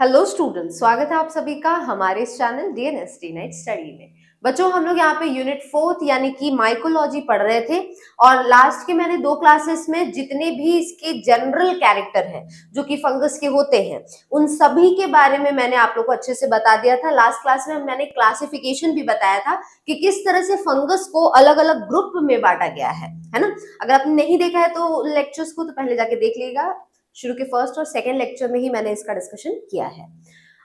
Hello students, स्वागत है आप सभी का हमारे इस चैनल डीएनएसटी नाइट स्टडी में। बच्चों, हम लोग यहाँ पे यूनिट 4 यानी कि माइकोलॉजी पढ़ रहे थे और लास्ट के मैंने 2 क्लासेस में जितने भी इसके जनरल कैरेक्टर हैं जो कि फंगस के होते हैं उन सभी के बारे में मैंने आप लोग को अच्छे से बता दिया था। लास्ट क्लास में मैंने क्लासिफिकेशन भी बताया था कि किस तरह से फंगस को अलग अलग ग्रुप में बांटा गया है ना। अगर आपने नहीं देखा है तो लेक्चर्स को तो पहले जाके देख लीजिएगा। शुरू के फर्स्ट और सेकंड लेक्चर में ही मैंने इसका डिस्कशन किया है।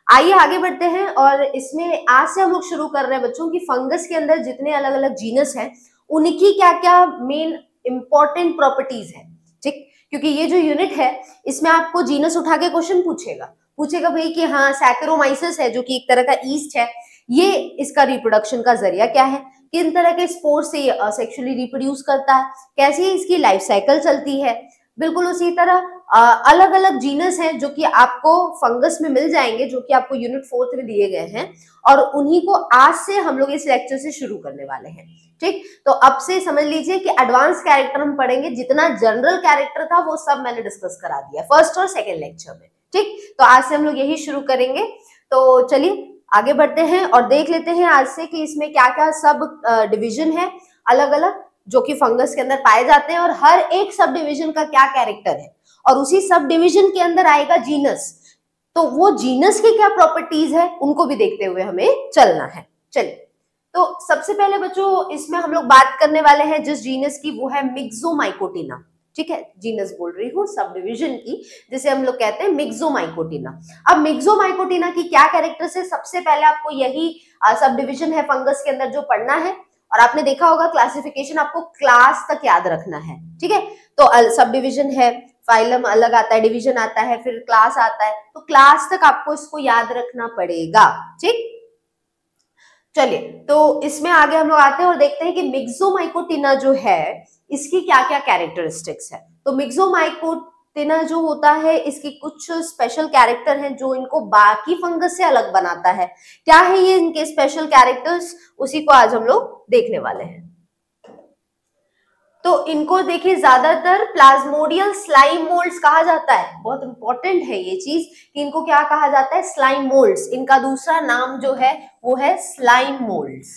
आइए आगे बढ़ते हैं और इसमें आज से हम लोग शुरू कर रहे हैं बच्चों की फंगस के अंदर जितने अलग अलग जीनस हैं उनकी क्या क्या मेन इंपॉर्टेंट प्रॉपर्टीज है। ठीक, क्योंकि ये जो यूनिट है इसमें आपको जीनस उठा के क्वेश्चन पूछेगा भाई कि हाँ सैकरोमाइसिस है जो कि एक तरह का ईस्ट है, ये इसका रिप्रोडक्शन का जरिया क्या है, किन तरह के स्पोर से ये सेक्सुअली रिप्रोड्यूस करता है, कैसी इसकी लाइफ साइकिल चलती है। बिल्कुल उसी तरह अलग अलग जीनस हैं जो कि आपको फंगस में मिल जाएंगे, जो कि आपको यूनिट 4 में दिए गए हैं और उन्हीं को आज से हम लोग इस लेक्चर से शुरू करने वाले हैं। ठीक, तो अब से समझ लीजिए कि एडवांस कैरेक्टर हम पढ़ेंगे, जितना जनरल कैरेक्टर था वो सब मैंने डिस्कस करा दिया फर्स्ट और सेकेंड लेक्चर में। ठीक, तो आज से हम लोग यही शुरू करेंगे। तो चलिए आगे बढ़ते हैं और देख लेते हैं आज से कि इसमें क्या क्या सब डिविजन है अलग अलग जो कि फंगस के अंदर पाए जाते हैं और हर एक सब डिविजन का क्या कैरेक्टर है और उसी सब डिविजन के अंदर आएगा जीनस, तो वो जीनस की क्या प्रॉपर्टीज है उनको भी देखते हुए हमें चलना है। चलिए, तो सबसे पहले बच्चों इसमें हम लोग बात करने वाले हैं जिस जीनस की, वो है मिक्सोमाइकोटिना। ठीक है, जीनस बोल रही हूँ सब डिविजन की, जिसे हम लोग कहते हैं मिक्सोमाइकोटिना। अब मिक्सोमाइकोटिना की क्या कैरेक्टर है, सबसे पहले आपको यही सब डिविजन है फंगस के अंदर जो पढ़ना है। और आपने देखा होगा क्लासिफिकेशन आपको क्लास तक याद रखना है। ठीक है, तो सब डिविजन है, फाइलम अलग आता है, डिवीजन आता है, फिर क्लास आता है, तो क्लास तक आपको इसको याद रखना पड़ेगा। ठीक, चलिए तो इसमें आगे हम लोग आते हैं और देखते हैं कि मिक्सोमाइकोटिना जो है इसकी क्या क्या कैरेक्टरिस्टिक्स है। तो मिक्सोमाइकोटिना जो होता है इसकी कुछ स्पेशल कैरेक्टर हैं जो इनको बाकी फंगस से अलग बनाता है। क्या है ये इनके स्पेशल कैरेक्टर्स, उसी को आज हम लोग देखने वाले हैं। तो इनको देखिए ज्यादातर प्लाज्मोडियल स्लाइम मोल्ड्स कहा जाता है। बहुत इंपॉर्टेंट है ये चीज कि इनको क्या कहा जाता है, स्लाइम मोल्ड्स। इनका दूसरा नाम जो है वो है स्लाइम मोल्ड्स।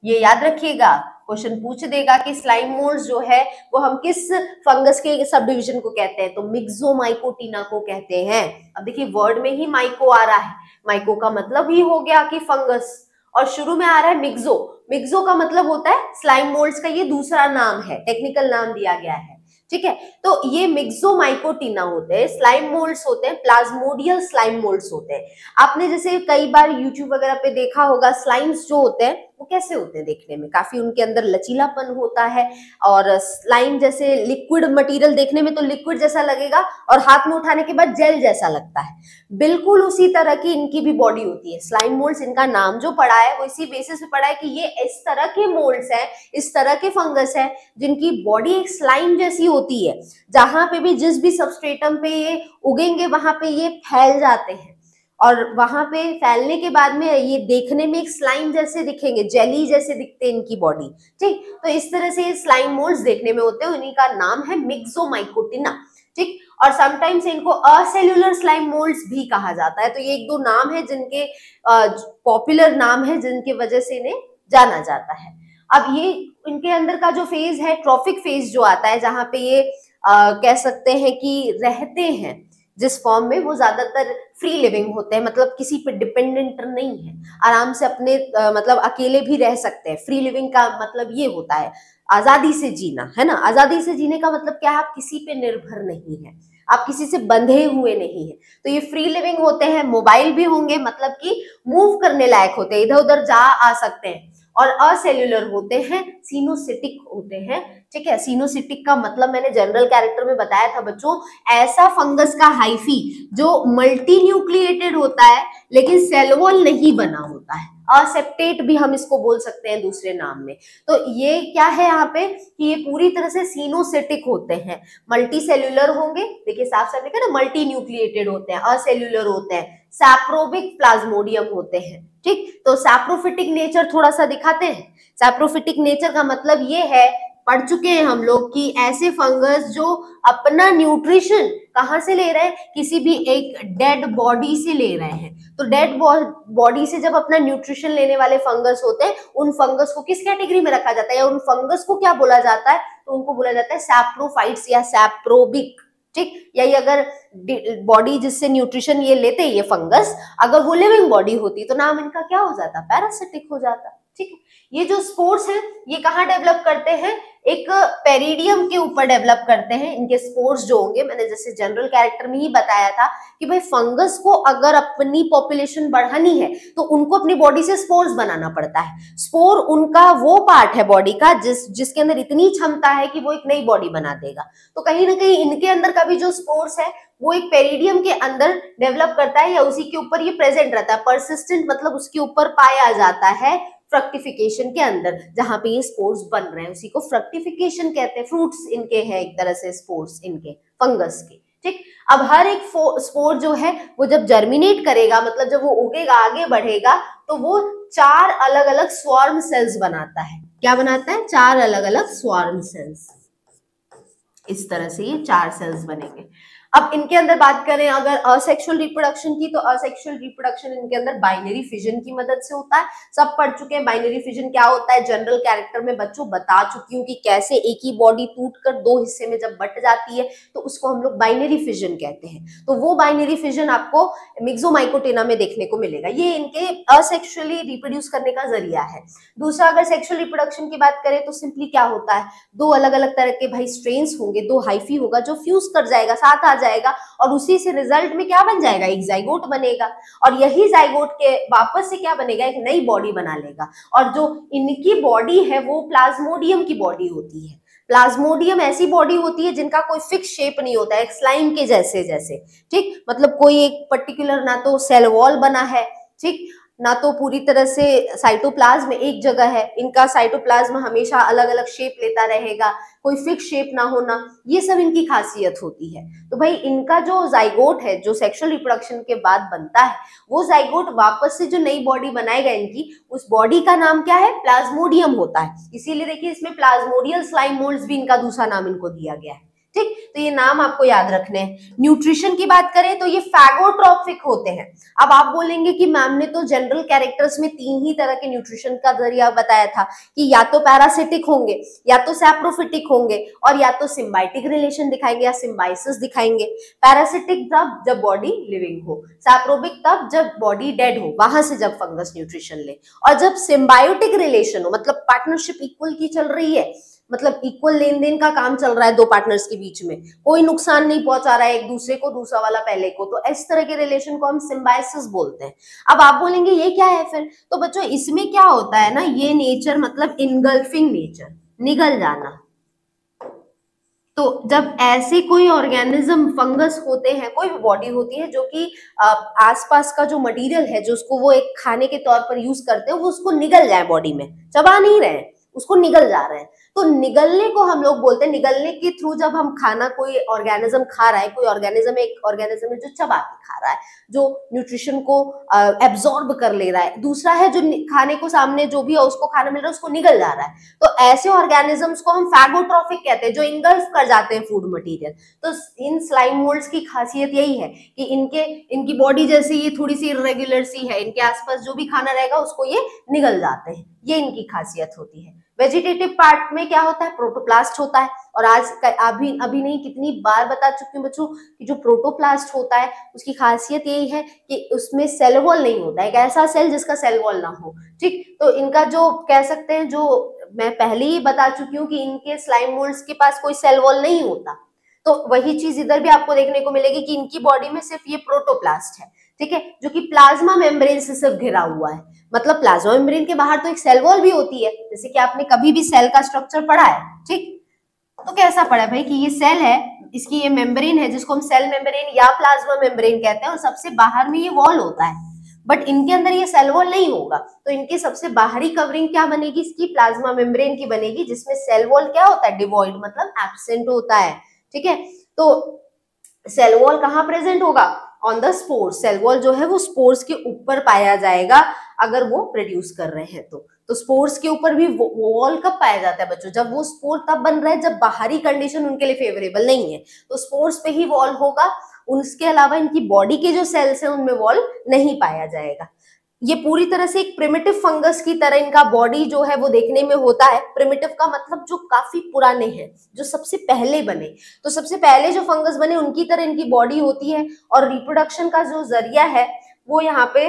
ये याद रखिएगा, क्वेश्चन पूछ देगा कि स्लाइम मोल्ड्स जो है वो हम किस फंगस के सब डिविजन को कहते हैं, तो मिक्सोमाइकोटिना को कहते हैं। अब देखिए वर्ड में ही माइको आ रहा है, माइको का मतलब ही हो गया कि फंगस और शुरू में आ रहा है मिक्सो। मिक्सो का मतलब होता है स्लाइम मोल्ड्स का ये दूसरा नाम है, टेक्निकल नाम दिया गया है। ठीक है, तो ये मिक्सोमाइकोटिना होते हैं, स्लाइम मोल्ड्स होते हैं, प्लाज्मोडियल स्लाइम मोल्ड्स होते हैं। आपने जैसे कई बार यूट्यूब वगैरह पे देखा होगा, स्लाइम्स जो होते हैं वो कैसे होते हैं देखने में, काफी उनके अंदर लचीलापन होता है और स्लाइम जैसे लिक्विड मटेरियल देखने में तो लिक्विड जैसा लगेगा और हाथ में उठाने के बाद जेल जैसा लगता है। बिल्कुल उसी तरह की इनकी भी बॉडी होती है। स्लाइम मोल्ड्स इनका नाम जो पड़ा है वो इसी बेसिस पे पड़ा है कि ये इस तरह के मोल्ड्स हैं, इस तरह के फंगस है जिनकी बॉडी एक स्लाइम जैसी होती है। जहां पे भी जिस भी सबस्ट्रेटम पे ये उगेंगे वहां पे ये फैल जाते हैं और वहां पे फैलने के बाद में ये देखने में एक स्लाइम जैसे दिखेंगे, जेली जैसे दिखते हैं इनकी बॉडी। ठीक, तो इस तरह से स्लाइम मोल्ड्स देखने में होते हैं, उन्हीं का नाम है मिक्सोमाइकोटिना। ठीक, और समटाइम्स इनको असेल्युलर स्लाइम मोल्ड्स भी कहा जाता है। तो ये एक दो नाम है जिनके पॉपुलर नाम है जिनकी वजह से इन्हें जाना जाता है। अब ये इनके अंदर का जो फेज है ट्रॉफिक फेज जो आता है, जहां पे ये कह सकते हैं कि रहते हैं जिस फॉर्म में, वो ज्यादातर फ्री लिविंग होते हैं, मतलब किसी पे डिपेंडेंट नहीं है, आराम से अपने मतलब अकेले भी रह सकते हैं। फ्री लिविंग का मतलब ये होता है आजादी से जीना, है ना। आजादी से जीने का मतलब क्या है, आप किसी पे निर्भर नहीं है, आप किसी से बंधे हुए नहीं है। तो ये फ्री लिविंग होते हैं, मोबाइल भी होंगे, मतलब कि मूव करने लायक होते हैं, इधर उधर जा आ सकते हैं। और असेल्युलर होते हैं, सिनोसिटिक होते हैं। ठीक है, सिनोसिटिक का मतलब मैंने जनरल कैरेक्टर में बताया था बच्चों, ऐसा फंगस का हाइफी जो मल्टी न्यूक्लिएटेड होता है लेकिन सेल वॉल नहीं बना होता है। असेप्टेट भी हम इसको बोल सकते हैं दूसरे नाम में। तो ये क्या है यहाँ पे कि ये पूरी तरह से सिनोसिटिक होते हैं, मल्टी सेल्युलर होंगे, देखिए साफ साफ लिखा ना, मल्टी न्यूक्लिएटेड होते हैं, असेल्युलर होते हैं, सैप्रोबिक प्लाज्मोडियम होते हैं। ठीक, तो सैप्रोफिटिक नेचर थोड़ा सा दिखाते हैं। सैप्रोफिटिक नेचर का मतलब ये है पढ़ चुके हैं हम लोग कि ऐसे फंगस जो अपना न्यूट्रिशन कहाँ से ले रहे हैं, किसी भी एक डेड बॉडी से ले रहे हैं। तो डेड बॉडी से जब अपना न्यूट्रिशन लेने वाले फंगस होते हैं, उन फंगस को किस कैटेगरी में रखा जाता है, या उन फंगस को क्या बोला जाता है, तो उनको बोला जाता है सैप्रोफाइट्स या सैप्रोबिक। ठीक, यही अगर बॉडी जिससे न्यूट्रिशन ये लेते हैं ये फंगस, अगर वो लिविंग बॉडी होती तो नाम इनका क्या हो जाता, पैरासिटिक हो जाता। ठीक है, ये जो स्पोर्स हैं ये कहाँ डेवलप करते हैं, एक पेरिडियम के ऊपर डेवलप करते हैं। इनके स्पोर्स जो होंगे, मैंने जैसे जनरल कैरेक्टर में ही बताया था कि भाई फंगस को अगर अपनी पॉपुलेशन बढ़ानी है तो उनको अपनी बॉडी से स्पोर्स बनाना पड़ता है। स्पोर उनका वो पार्ट है बॉडी का जिसके अंदर इतनी क्षमता है कि वो एक नई बॉडी बना देगा। तो कहीं ना कहीं इनके अंदर का भी जो स्पोर्स है वो एक पेरिडियम के अंदर डेवलप करता है, या उसी के ऊपर ये प्रेजेंट रहता है। परसिस्टेंट मतलब उसके ऊपर पाया जाता है फ्रक्टिफिकेशन के अंदर, जहां पे ये स्पोर्स बन रहे हैं उसी को फ्रक्टिफिकेशन कहते हैं। फ्रूट्स इनके हैं एक तरह से स्पोर्स इनके फंगस के। ठीक, अब हर एक स्पोर जो है वो जब जर्मिनेट करेगा, मतलब जब वो उगेगा आगे बढ़ेगा, तो वो 4 अलग अलग स्वार्म सेल्स बनाता है। क्या बनाता है, 4 अलग अलग स्वार्म सेल्स। इस तरह से ये 4 सेल्स बनेंगे। अब इनके अंदर बात करें अगर असेक्सुअल रिप्रोडक्शन की, तो असेक्सुअल रिप्रोडक्शन इनके अंदर बाइनरी फिजन की मदद से होता है। सब पढ़ चुके हैं बाइनरी फिजन क्या होता है, जनरल कैरेक्टर में बच्चों बता चुकी हूँ कि कैसे एक ही बॉडी टूटकर 2 हिस्से में जब बट जाती है तो उसको हम लोग बाइनरी फिजन कहते हैं। तो वो बाइनरी फिजन आपको मिक्सोमाइकोटेना में देखने को मिलेगा। ये इनके असेक्सुअली रिप्रोड्यूस करने का जरिया है। दूसरा, अगर सेक्सुअल रिप्रोडक्शन की बात करें तो सिंपली क्या होता है, 2 अलग अलग तरह के भाई स्ट्रेन्स होंगे, 2 हाइफी होगा जो फ्यूज कर जाएगा, साथ आ जाएगा, और उसी से रिजल्ट में क्या बन जाएगा, एक जाइगोट बनेगा। और यही जाइगोट के वापस से क्या बनेगा, एक नई बॉडी बना लेगा। और जो इनकी बॉडी है वो प्लाज्मोडियम की बॉडी होती है। प्लाज्मोडियम ऐसी बॉडी होती है जिनका कोई फिक्स शेप नहीं होता है, एक स्लाइम के जैसे जैसे। ठीक, मतलब कोई एक पर्टिकुलर ना तो सेल वॉल बना है, ठीक, ना तो पूरी तरह से साइटोप्लाज्म एक जगह है। इनका साइटोप्लाज्म हमेशा अलग अलग शेप लेता रहेगा, कोई फिक्स शेप ना होना, ये सब इनकी खासियत होती है। तो भाई इनका जो जाइगोट है जो सेक्सुअल रिप्रोडक्शन के बाद बनता है, वो जाइगोट वापस से जो नई बॉडी बनाएगा इनकी, उस बॉडी का नाम क्या है, प्लाज्मोडियम होता है। इसीलिए देखिए इसमें प्लाज्मोडियल स्लाइम मोल्ड्स भी इनका दूसरा नाम इनको दिया गया है। ठीक, तो ये नाम आपको याद रखने हैं। न्यूट्रिशन की बात करें तो ये फैगोट्रॉफिक होते हैं। अब आप बोलेंगे कि मैम ने तो जनरल कैरेक्टर्स में 3 ही तरह के न्यूट्रिशन का जरिया बताया था कि या तो पैरासिटिक होंगे, या तो सैप्रोफिटिक होंगे, और या तो सिम्बायोटिक रिलेशन दिखाएंगे या सिम्बाइसिस दिखाएंगे। पैरासिटिक तब जब बॉडी लिविंग हो, सैप्रोबिक तब जब बॉडी डेड हो, वहां से जब फंगस न्यूट्रिशन ले, और जब सिम्बायोटिक रिलेशन हो, मतलब पार्टनरशिप इक्वल की चल रही है, मतलब इक्वल लेन देन का काम चल रहा है 2 पार्टनर्स के बीच में, कोई नुकसान नहीं पहुंचा रहा है एक दूसरे को, दूसरा वाला पहले को, तो इस तरह के रिलेशन को हम सिम्बायोसिस बोलते हैं। अब आप बोलेंगे ये क्या है फिर, तो बच्चों इसमें क्या होता है ना, ये नेचर मतलब इनगल्फिंग नेचर, निगल जाना। तो जब ऐसे कोई ऑर्गेनिज्म फंगस होते हैं, कोई भी बॉडी होती है जो कि आसपास का जो मटेरियल है जो उसको वो एक खाने के तौर पर यूज करते हैं, वो उसको निगल जाए, बॉडी में चबा नहीं रहे हैं, उसको निगल जा रहे हैं, तो निगलने को हम लोग बोलते हैं। निगलने के थ्रू जब हम खाना कोई ऑर्गेनिज्म खा रहा है, कोई ऑर्गेनिज्म एक ऑर्गेनिज्म है जो चबा के खा रहा है, जो न्यूट्रिशन को एब्जॉर्ब कर ले रहा है, दूसरा है जो खाने को सामने जो भी है उसको खाना मिल रहा है उसको निगल जा रहा है। तो ऐसे ऑर्गेनिजम्स को हम फैगोट्रॉफिक कहते हैं, जो इंगल्फ कर जाते हैं फूड मटेरियल। तो इन स्लाइम मोल्ड्स की खासियत यही है कि इनकी बॉडी जैसे ये थोड़ी सी इरेगुलर सी है, इनके आसपास जो भी खाना रहेगा उसको ये निगल जाते हैं, ये इनकी खासियत होती है। वेजिटेटिव पार्ट में क्या होता है, प्रोटोप्लास्ट होता है। और आज अभी नहीं कितनी बार बता चुकी हूँ बच्चों कि जो प्रोटोप्लास्ट होता है उसकी खासियत यही है कि उसमें सेल वॉल नहीं होता है, एक ऐसा सेल जिसका सेल वॉल ना हो। ठीक, तो इनका जो कह सकते हैं, जो मैं पहले ही बता चुकी हूँ कि इनके स्लाइम मोल्ड्स के पास कोई सेल वॉल नहीं होता, तो वही चीज इधर भी आपको देखने को मिलेगी कि इनकी बॉडी में सिर्फ ये प्रोटोप्लास्ट है, ठीक है, जो कि प्लाज्मा मेम्ब्रेन से सिर्फ घिरा हुआ है। मतलब प्लाज्मा मेम्ब्रेन के बाहर तो एक सेल वॉल भी होती है, जैसे कि आपने कभी भी सेल का स्ट्रक्चर पढ़ा है, ठीक, तो कैसा पढ़ा है भाई कि ये सेल है, इसकी ये मेम्ब्रेन है जिसको हम सेल मेम्ब्रेन या प्लाज्मा मेम्ब्रेन कहते हैं, और सबसे बाहर में ये वॉल होता है। बट इनके अंदर ये सेल वॉल नहीं होगा, तो इनकी सबसे बाहरी कवरिंग क्या बनेगी, इसकी प्लाज्मा मेम्ब्रेन की बनेगी, जिसमें सेल वॉल क्या होता है, डिवॉइड मतलब एब्सेंट होता है। ठीक है, तो सेल वॉल कहाँ प्रेजेंट होगा, on the spores. Cell wall जो है वो स्पोर्स के ऊपर पाया जाएगा अगर वो प्रोड्यूस कर रहे हैं तो तो स्पोर्स के ऊपर भी वॉल कब पाया जाता है बच्चों? जब वो स्पोर तब बन रहा है जब बाहरी कंडीशन उनके लिए फेवरेबल नहीं है, तो स्पोर्स पे ही वॉल होगा। उसके अलावा इनकी बॉडी के जो सेल्स हैं उनमें वॉल नहीं पाया जाएगा। ये पूरी तरह से एक प्रिमिटिव फंगस की तरह इनका बॉडी जो है वो देखने में होता है। प्रिमिटिव का मतलब जो काफी पुराने हैं, जो सबसे पहले बने, तो सबसे पहले जो फंगस बने उनकी तरह इनकी बॉडी होती है। और रिप्रोडक्शन का जो जरिया है वो यहाँ पे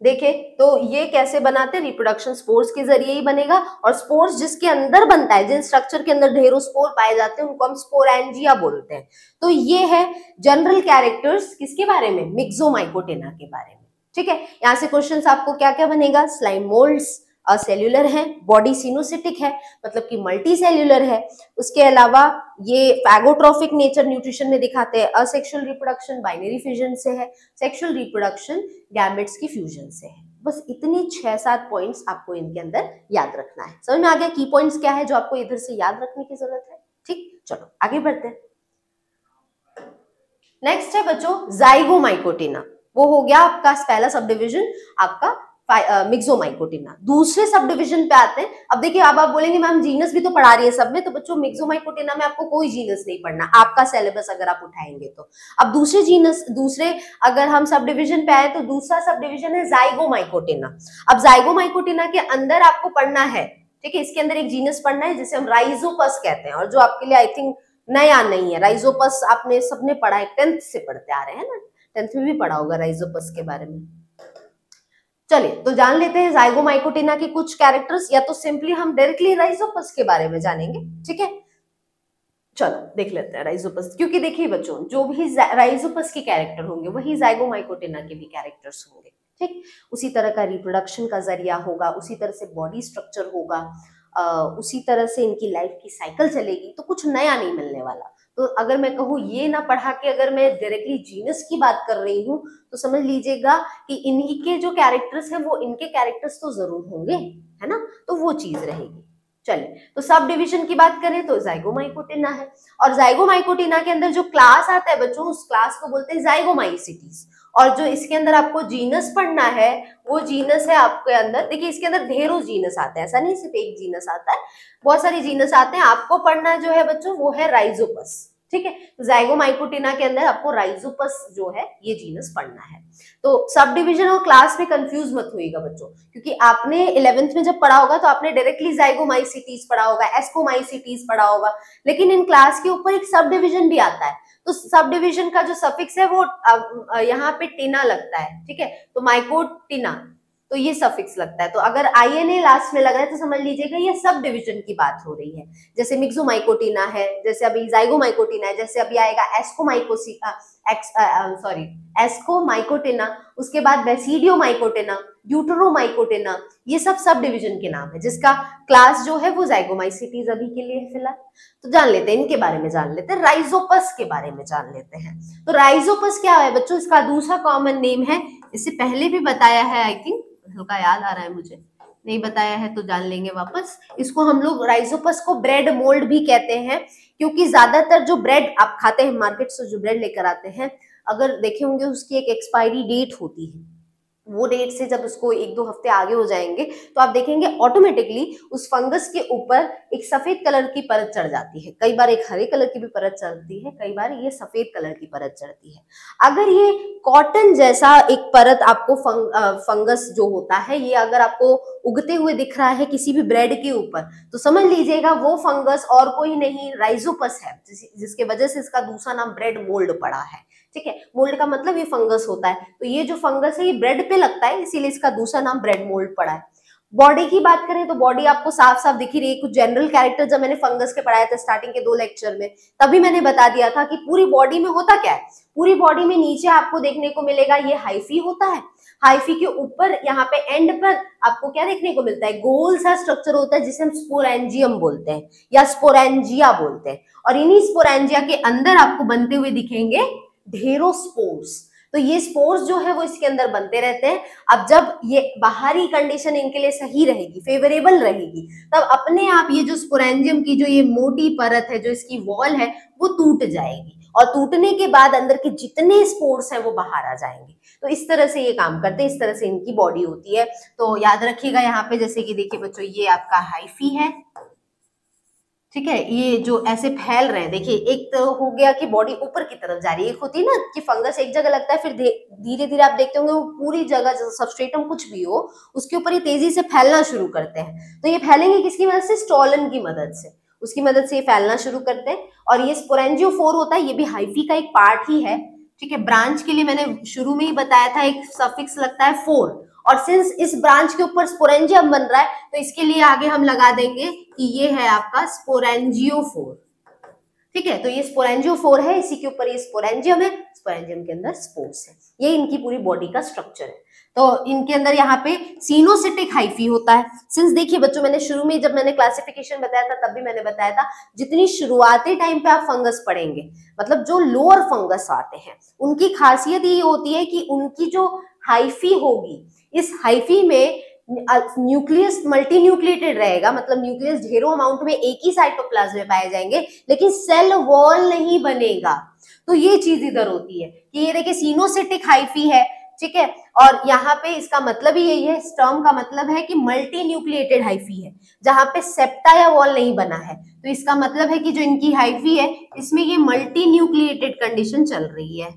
देखे तो ये कैसे बनाते हैं, रिप्रोडक्शन स्पोर्स के जरिए ही बनेगा। और स्पोर्स जिसके अंदर बनता है, जिन स्ट्रक्चर के अंदर ढेरों स्पोर पाए जाते हैं, उनको हम स्पोरेंजिया बोलते हैं। तो ये है जनरल कैरेक्टर्स किसके बारे में, मिक्सोमाइकोटेना के बारे में। ठीक है, यहाँ से क्वेश्चंस आपको क्या क्या बनेगा, स्लाइम मोल्ड्स सेल्यूलर है, बॉडी सिनोसिटिक है मतलब कि मल्टी सेल्यूलर है। उसके अलावा ये फैगोट्रोफिक नेचर न्यूट्रिशन में दिखाते हैं, असेक्सुअल रिप्रोडक्शन बाइनरी फ्यूजन से है, सेक्सुअल रिप्रोडक्शन गैमेट्स की फ्यूजन से है। बस इतनी 6-7 पॉइंट्स आपको इनके अंदर याद रखना है। समझ में आ गया की पॉइंट्स क्या है जो आपको इधर से याद रखने की जरूरत है। ठीक, चलो आगे बढ़ते हैं। नेक्स्ट है बच्चों जाइगोमाइकोटिना, वो हो गया आपका पहला सब डिविजन आपका मिक्सोमाइकोटिना। दूसरे सब डिविजन पे आते हैं। अब देखिए अब आप बोलेंगे मैम जीनस भी तो पढ़ा रही है सब में, तो बच्चों मिक्सोमाइकोटिना में आपको कोई जीनस नहीं पढ़ना, आपका सिलेबस अगर आप उठाएंगे तो। अब दूसरे अगर हम सब डिविजन पे आए तो दूसरा सब डिविजन है जाइगोमाइकोटिना। अब जाइगोमाइकोटिना के अंदर आपको पढ़ना है, ठीक है, इसके अंदर एक जीनस पढ़ना है जिसे हम राइजोपस कहते हैं, और जो आपके लिए आई थिंक नया नहीं है। राइजोपस आपने सबने पढ़ा है, 10th से पढ़ते आ रहे हैं ना, 10th में भी पढ़ा होगा राइजोपस के बारे में। चलिए तो जान लेते हैं जाइगोमाइकोटिना के कुछ कैरेक्टर्स, या तो सिंपली हम डायरेक्टली राइजोपस के बारे में जानेंगे। ठीक है, चलो देख लेते हैं राइजोपस। क्योंकि देखिए बच्चों जो भी राइजोपस के कैरेक्टर होंगे वही जाइगोमाइकोटिना के भी कैरेक्टर्स होंगे। ठीक, उसी तरह का रिप्रोडक्शन का जरिया होगा, उसी तरह से बॉडी स्ट्रक्चर होगा, उसी तरह से इनकी लाइफ की साइकिल चलेगी, तो कुछ नया नहीं मिलने वाला। तो अगर मैं कहूँ ये ना पढ़ा के अगर मैं डायरेक्टली जीनस की बात कर रही हूँ तो समझ लीजिएगा कि इन्हीं के जो कैरेक्टर्स हैं वो इनके कैरेक्टर्स तो जरूर होंगे, है ना, तो वो चीज रहेगी। चलिए तो सब डिवीजन की बात करें तो जाइगोमाइकोटिना है, और जाइगोमाइकोटिना के अंदर जो क्लास आता है बच्चों उस क्लास को बोलते हैं जाइगोमाइसीटीज। और जो इसके अंदर आपको जीनस पढ़ना है वो जीनस है आपके अंदर, देखिए इसके अंदर ढेरों जीनस आते हैं, ऐसा नहीं सिर्फ एक जीनस आता है, बहुत सारी जीनस आते हैं। आपको पढ़ना जो है बच्चों वो है राइजोपस। ठीक है, तो जाइगोमाइकोटिना के अंदर आपको राइजोपस जो है ये जीनस पढ़ना है। तो सब डिवीजन और क्लास में कंफ्यूज मत होइएगा बच्चों, क्योंकि आपने 11th में जब पढ़ा होगा तो आपने डायरेक्टली जाइगोमाइसीटीज पढ़ा होगा, एस्कोमाइसीटीज पढ़ा होगा, लेकिन इन क्लास के ऊपर एक सब डिवीजन भी आता है। तो सब डिवीजन का जो सफिक्स है वो यहाँ पे टिना लगता है। ठीक है, तो माइकोटिना तो ये सफिक्स लगता है, तो अगर INA लास्ट में लग रहा है तो समझ लीजिएगा ये सब डिवीजन की बात हो रही है। जैसे मिक्सोमाइकोटिना है, जैसे अभी जाइगोमाइकोटिना है, जैसे अभी आएगा एस्कोमाइकोटिना, उसके बाद बेसिडियोमाइकोटिना, ड्यूटेरोमाइकोटिना, ये सब डिवीजन के नाम है जिसका क्लास जो है वो जाइगोमाइसीटीज अभी के लिए है फिलहाल। तो जान लेते हैं इनके बारे में, जान लेते हैं राइजोपस के बारे में जान लेते हैं। तो राइजोपस क्या है बच्चों, इसका दूसरा कॉमन नेम है, इससे पहले भी बताया है आई थिंक, हल्का याद आ रहा है मुझे, नहीं बताया है तो जान लेंगे वापस। इसको हम लोग राइजोपस को ब्रेड मोल्ड भी कहते हैं, क्योंकि ज्यादातर जो ब्रेड आप खाते हैं मार्केट से, जो ब्रेड लेकर आते हैं, अगर देखे होंगे उसकी एक एक्सपायरी डेट होती है, वो डेट से जब उसको 1-2 हफ्ते आगे हो जाएंगे तो आप देखेंगे ऑटोमेटिकली उस फंगस के ऊपर एक सफेद कलर की परत चढ़ जाती है, कई बार एक हरे कलर की भी परत चढ़ती है, कई बार ये सफेद कलर की परत चढ़ती है। अगर ये कॉटन जैसा एक परत आपको फंगस जो होता है ये अगर आपको उगते हुए दिख रहा है किसी भी ब्रेड के ऊपर, तो समझ लीजिएगा वो फंगस और कोई नहीं राइजोपस है, जिसके वजह से इसका दूसरा नाम ब्रेड मोल्ड पड़ा है। ठीक है, मोल्ड का मतलब ये फंगस होता है, तो ये जो फंगस है ये ब्रेड पे लगता है, इसीलिए इसका दूसरा नाम ब्रेड मोल्ड पड़ा है। बॉडी की बात करें तो बॉडी आपको साफ साफ दिख रही है। कुछ जनरल कैरेक्टर जब मैंने फंगस के पढ़ाए थे स्टार्टिंग के 2 लेक्चर में, तभी मैंने बता दिया था कि पूरी बॉडी में होता क्या है। पूरी बॉडी में नीचे आपको देखने को मिलेगा ये हाइफी होता है, हाइफी के ऊपर यहाँ पे एंड पर आपको क्या देखने को मिलता है, गोल सा स्ट्रक्चर होता है जिसे हम स्पोरेंजियम बोलते हैं या स्पोरेंजिया बोलते हैं, और इन्हीं स्पोरेंजिया के अंदर आपको बनते हुए दिखेंगे ढेरों स्पोर्स। तो ये स्पोर्स जो है वो इसके अंदर बनते रहते हैं। अब जब ये बाहरी कंडीशन इनके लिए सही रहेगी, फेवरेबल रहेगी, तब अपने आप ये जो स्पोरेंजियम की जो ये मोटी परत है, जो इसकी वॉल है, वो टूट जाएगी और टूटने के बाद अंदर के जितने स्पोर्स हैं वो बाहर आ जाएंगे। तो इस तरह से ये काम करते हैं, इस तरह से इनकी बॉडी होती है। तो याद रखिएगा यहाँ पे, जैसे कि देखिए बच्चों, ये आपका हाइफी है, ठीक है, ये जो ऐसे फैल रहे हैं, देखिए एक तो हो गया कि बॉडी ऊपर की तरफ जा रही है, एक होती है ना कि फंगस एक जगह लगता है, फिर धीरे धीरे आप देखते होंगे वो पूरी जगह सबस्ट्रेटम कुछ भी हो उसके ऊपर ये तेजी से फैलना शुरू करते हैं। तो ये फैलेंगे किसकी मदद से? स्टॉलन की मदद से, उसकी मदद से ये फैलना शुरू करते हैं। और ये स्पोरेंजियोफोर होता है, ये भी हाइफी का एक पार्ट ही है, ठीक है। ब्रांच के लिए मैंने शुरू में ही बताया था एक सफिक्स लगता है 4, और सिंस इस ब्रांच के ऊपर स्पोरेंजियम बन रहा है तो इसके लिए आगे हम लगा देंगे कि ये है आपका स्पोरेंजियोफोर, ठीक है। तो ये स्पोरेंजियोफोर है, इसी के ऊपर ये स्पोरेंजियम है, स्पोरेंजियम के अंदर स्पोर्स है। ये इनकी पूरी बॉडी का स्ट्रक्चर है। तो इनके अंदर यहाँ पे सिनोसिटिक हाइफी होता है। सिंस देखिए बच्चों, मैंने शुरू में जब मैंने क्लासिफिकेशन बताया था तब भी मैंने बताया था, जितनी शुरुआती टाइम पे आप फंगस पढ़ेंगे, मतलब जो लोअर फंगस आते हैं, उनकी खासियत ये होती है कि उनकी जो हाइफी होगी, इस हाइफी में न्यूक्लियस मल्टी न्यूक्लिएटेड रहेगा, मतलब न्यूक्लियस ढेरों अमाउंट में एक ही साइटोप्लाज्म में पाए जाएंगे, लेकिन सेल वॉल नहीं बनेगा। तो ये चीज इधर होती है कि ये देखिए सिनोसिटिक हाइफी है, ठीक है। और यहाँ पे इसका मतलब ही यही है, इस टर्म का मतलब है कि मल्टी न्यूक्लिएटेड हाइफी है, जहां पे सेप्टा या वॉल नहीं बना है। तो इसका मतलब है कि जो इनकी हाइफी है इसमें ये मल्टी न्यूक्लिएटेड कंडीशन चल रही है,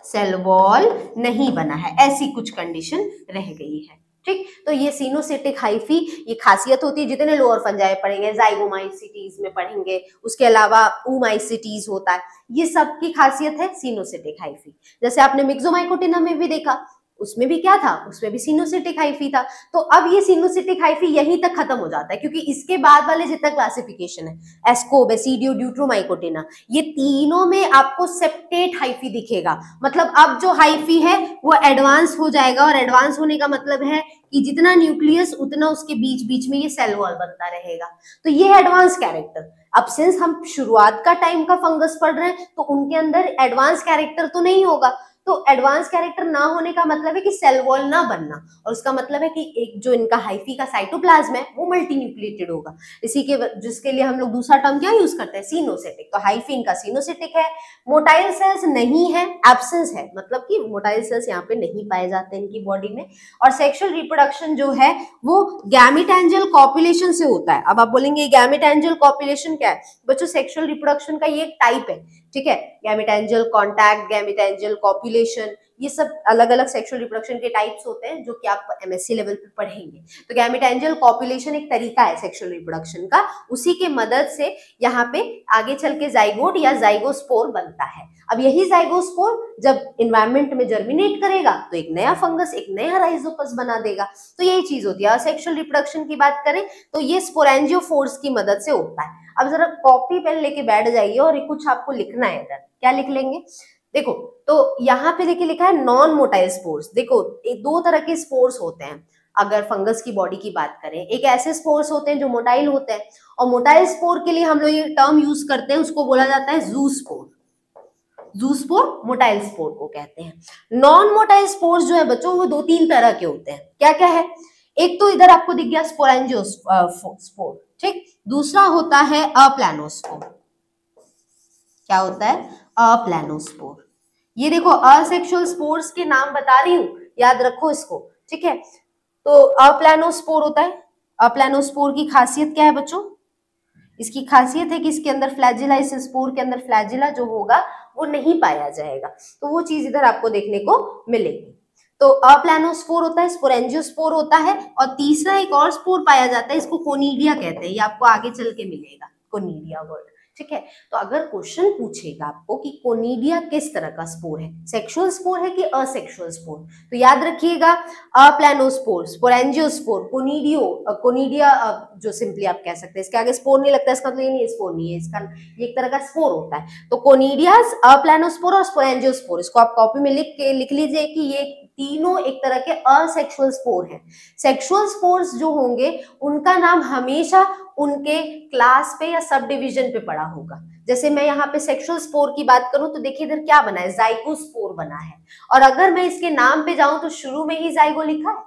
सेल वॉल नहीं बना है, ऐसी कुछ कंडीशन रह गई है, ठीक। तो ये सिनोसिटिक हाइफी, ये खासियत होती है, जितने लोअर फंजाई पढ़ेंगे, जाइगोमाइसिटीज में पढ़ेंगे, उसके अलावा ऊमाइसिटीज होता है, ये सब की खासियत है सिनोसिटिक हाइफी। जैसे आपने मिक्सोमाइकोटिना में भी देखा, उसमें भी क्या था, उसमें भी सिनोसिटिक हाइफी था। तो अब ये सिनोसिटिक हाइफी यहीं तक खत्म हो जाता है, क्योंकि इसके बाद वाले जितना क्लासिफिकेशन है, एस्को, बेसिडियो, ड्यूट्रोमाइकोटिना, ये तीनों में आपको सेप्टेट हाइफी दिखेगा। मतलब अब जो हाइफी है वो एडवांस हो जाएगा, और एडवांस होने का मतलब है कि जितना न्यूक्लियस उतना उसके बीच बीच में ये सेल वॉल बनता रहेगा। तो ये है एडवांस कैरेक्टर। अब सिंस हम शुरुआत का टाइम का फंगस पढ़ रहे हैं तो उनके अंदर एडवांस कैरेक्टर तो नहीं होगा, तो एडवांस कैरेक्टर ना होने का मतलब है कि सेल वॉल ना बनना, और उसका मतलब है कि एक जो इनका हाइफी का साइटोप्लाज्म है वो मल्टी न्यूक्लिएटेड होगा। इसी के जिसके लिए हम लोग दूसरा टर्म क्या यूज करते हैं, सिनोसिटिक। तो हाइफी इनका सिनोसिटिक है। मोटाइल सेल्स नहीं है, एब्सेंस है, मतलब कि मोटाइल सेल्स यहाँ पे नहीं पाए जाते इनकी बॉडी में। और सेक्सुअल रिप्रोडक्शन जो है वो गैमेटोएंजियल कॉपुलेशन से होता है। अब आप बोलेंगे गैमेटोएंजियल कॉपुलेशन क्या है? बच्चों, सेक्सुअल रिप्रोडक्शन का ये एक टाइप है, ठीक है। गैमेटोएंजियल कॉन्टैक्ट, गैमेटोएंजियल कॉपुलेशन, ये सब अलग अलग सेक्सुअल रिप्रोडक्शन के टाइप्स होते हैं जो कि आप एमएससी लेवल पे पढ़ेंगे। तो गैमेटोएंजियल कॉपुलेशन एक तरीका है सेक्सुअल रिप्रोडक्शन का, उसी के मदद से यहाँ पे आगे चल के जाइगोट या जाइगोस्पोर बनता है। अब यही जाइगोस्पोर जब एनवायरनमेंट में जर्मिनेट करेगा तो एक नया फंगस, एक नया राइजोपस बना देगा। तो यही चीज होती है। सेक्सुअल रिप्रोडक्शन की बात करें तो ये स्पोरेंजियोफोर्स की मदद से होता है। अब जरा कॉपी पेन लेके बैठ जाइए और कुछ आपको लिखना है। इधर क्या लिख लेंगे? देखो, तो यहाँ पे देखिए लिखा है नॉन मोटाइल स्पोर्स। देखो, दो तरह के स्पोर्स होते हैं अगर फंगस की बॉडी की बात करें। एक ऐसे स्पोर्स होते हैं जो मोटाइल होते हैं, और मोटाइल स्पोर के लिए हम लोग ये टर्म यूज करते हैं, उसको बोला जाता है जूस्पोर। जूस्पोर मोटाइल स्पोर को कहते हैं। नॉन मोटाइल स्पोर्स जो है बच्चों वो दो तीन तरह के होते हैं। क्या क्या है? एक तो इधर आपको दिख गया स्पोरेंजियोस्पोर, ठीक। दूसरा होता है अप्लानोस्पोर। क्या होता है? अप्लानोस्पोर। ये देखो, असेक्सुअल स्पोर्स के नाम बता रही हूं, याद रखो इसको, ठीक है। तो अप्लानोस्पोर होता है। अप्लानोस्पोर की खासियत क्या है बच्चों? इसकी खासियत है कि इसके अंदर फ्लैजिला, इस स्पोर के अंदर फ्लैजिला जो होगा वो नहीं पाया जाएगा। तो वो चीज इधर आपको देखने को मिलेगी। तो अप्लानोस्पोर होता है, स्पोरेंजियोस्पोर होता है, और तीसरा एक और स्पोर पाया जाता है, इसको कोनिडिया कहते हैं। ये आपको आगे चल के मिलेगा, कोनिडिया वर्ड, ठीक है। तो अगर क्वेश्चन पूछेगा आपको कि कोनिडिया किस तरह का स्पोर है, सेक्सुअल स्पोर है कि असेक्सुअल स्पोर, तो याद रखिएगा अप्लानोस्पोर, स्पोरेंजियोस्पोर, कोनिडिया जो सिंपली आप कह सकते हैं, इसके आगे स्पोर नहीं लगता, इसका मतलब ये नहीं स्पोर नहीं है, इसका ये एक तरह का स्पोर होता है। तो कोनिडियास, अप्लानोस्पोर और स्पोरेंजियोस्पोर, इसको आप कॉपी में लिख लीजिए कि ये तीनों एक तरह के असेक्सुअल स्पोर हैं। सेक्सुअल स्पोर्स जो होंगे उनका नाम हमेशा उनके क्लास पे या सब डिवीजन पे पड़ा होगा। जैसे मैं यहाँ पे सेक्सुअल स्पोर की बात करूं तो देखिए इधर क्या बना है, जाइगोस्पोर बना है। और अगर मैं इसके नाम पे जाऊं तो शुरू में ही जाइगो लिखा है,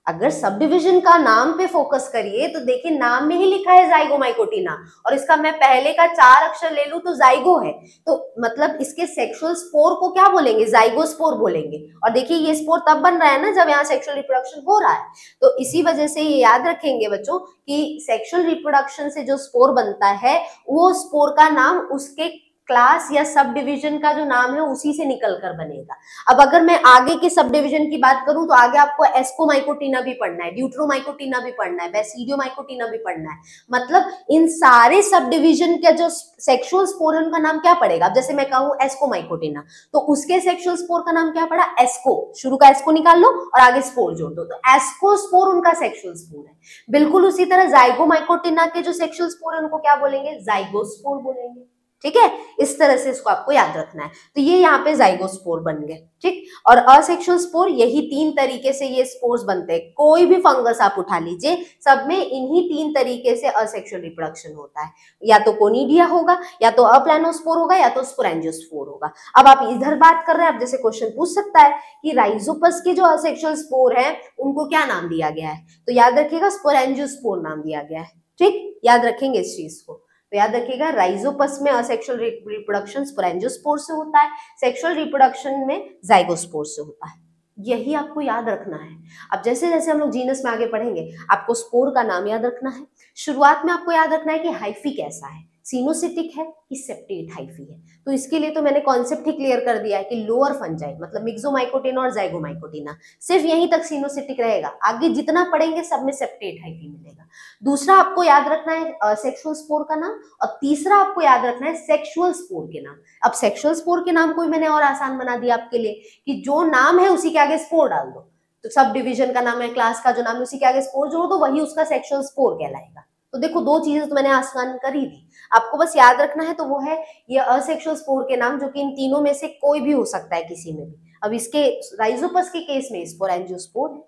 अगर सब डिविजन का नाम पे फोकस करिए तो देखिए नाम में ही लिखा है जाइगोमाइकोटिना, और इसका मैं पहले का 4 अक्षर ले लूं तो जाइगो है, तो मतलब इसके सेक्सुअल स्पोर को क्या बोलेंगे, जाइगोस्पोर बोलेंगे। और देखिए ये स्पोर तब बन रहा है ना जब यहाँ सेक्सुअल रिप्रोडक्शन हो रहा है, तो इसी वजह से ये याद रखेंगे बच्चों कि सेक्सुअल रिप्रोडक्शन से जो स्पोर बनता है वो स्पोर का नाम उसके क्लास या सब डिवीजन का जो नाम है उसी से निकल कर बनेगा। अब अगर मैं आगे के सब डिवीजन की बात करूं तो आगे आपको एस्कोमाइकोटिना भी पढ़ना है, ड्यूट्रोमाइकोटिना भी पढ़ना है, बेसिडियोमाइकोटिना भी पढ़ना है। मतलब इन सारे सब डिवीजन का जो सेक्सुअल स्पोर है उनका नाम क्या पड़ेगा। अब जैसे मैं कहूं एस्कोमाइकोटिना तो उसके सेक्सुअल स्पोर का नाम क्या पड़ा, एस्को, शुरू का एस्को निकाल लो और आगे स्पोर जोड़ दो, तो एस्कोस्पोर उनका सेक्सुअल स्पोर है। बिल्कुल उसी तरह जाइगोमाइकोटिना के जो सेक्सुअल स्पोर है उनको क्या बोलेंगे, जाइगोस्पोर बोलेंगे। ठीक है, इस तरह से इसको आपको याद रखना है। तो ये यहाँ पे जाइगोस्पोर बन गए। ठीक, और असेक्सुअल स्पोर यही 3 तरीके से ये स्पोर्स बनते हैं। कोई भी फंगस आप उठा लीजिए, सब में इन्हीं 3 तरीके से असेक्सुअल रिप्रोडक्शन होता है, या तो कोनिडिया होगा, या तो अप्लानोस्पोर होगा, या तो स्पोरेंजियोस्पोर होगा। अब आप इधर बात कर रहे हैं, आप जैसे क्वेश्चन पूछ सकता है कि राइजोपस के जो असेक्सुअल स्पोर है उनको क्या नाम दिया गया है, तो याद रखिएगा स्पोरेंजियोस्पोर नाम दिया गया है। ठीक, याद रखेंगे इस चीज को। तो याद रखिएगा राइजोपस में असेक्सुअल रिप्रोडक्शन स्पोरेंजियोस्पोर से होता है, सेक्सुअल रिप्रोडक्शन में जाइगोस्पोर से होता है। यही आपको याद रखना है। अब जैसे जैसे हम लोग जीनस में आगे पढ़ेंगे आपको स्पोर का नाम याद रखना है। शुरुआत में आपको याद रखना है कि हाइफी कैसा है, सिनोसिटिक है कि सेप्टेट हाइफी है। तो इसके लिए तो मैंने कॉन्सेप्ट ही क्लियर कर दिया है कि लोअर फंजाई मतलब मिक्सोमाइकोटिना और जाइगोमाइकोटिना, सिर्फ यहीं तक सिनोसिटिक रहेगा, आगे जितना पढ़ेंगे सब में सेप्टेट हाइफी मिलेगा। दूसरा आपको याद रखना है सेक्सुअल स्पोर का नाम, और तीसरा आपको याद रखना है सेक्सुअल स्पोर के नाम। अब सेक्सुअल स्पोर के नाम को भी मैंने और आसान बना दिया आपके लिए कि जो नाम है उसी के आगे स्पोर डाल दो, तो सब डिवीजन का नाम है, क्लास का जो नाम है उसी के आगे स्पोर जोड़ दो, वही उसका सेक्सुअल स्पोर कहलाएगा। तो देखो 2 चीजें तो मैंने आसान कर ही दी, आपको बस याद रखना है तो वो है ये असेक्सुअल स्पोर के नाम, जो कि इन तीनों में से कोई भी हो सकता है किसी में भी। अब इसके राइजोपस के केस में स्पोरेंजियोस्पोर है।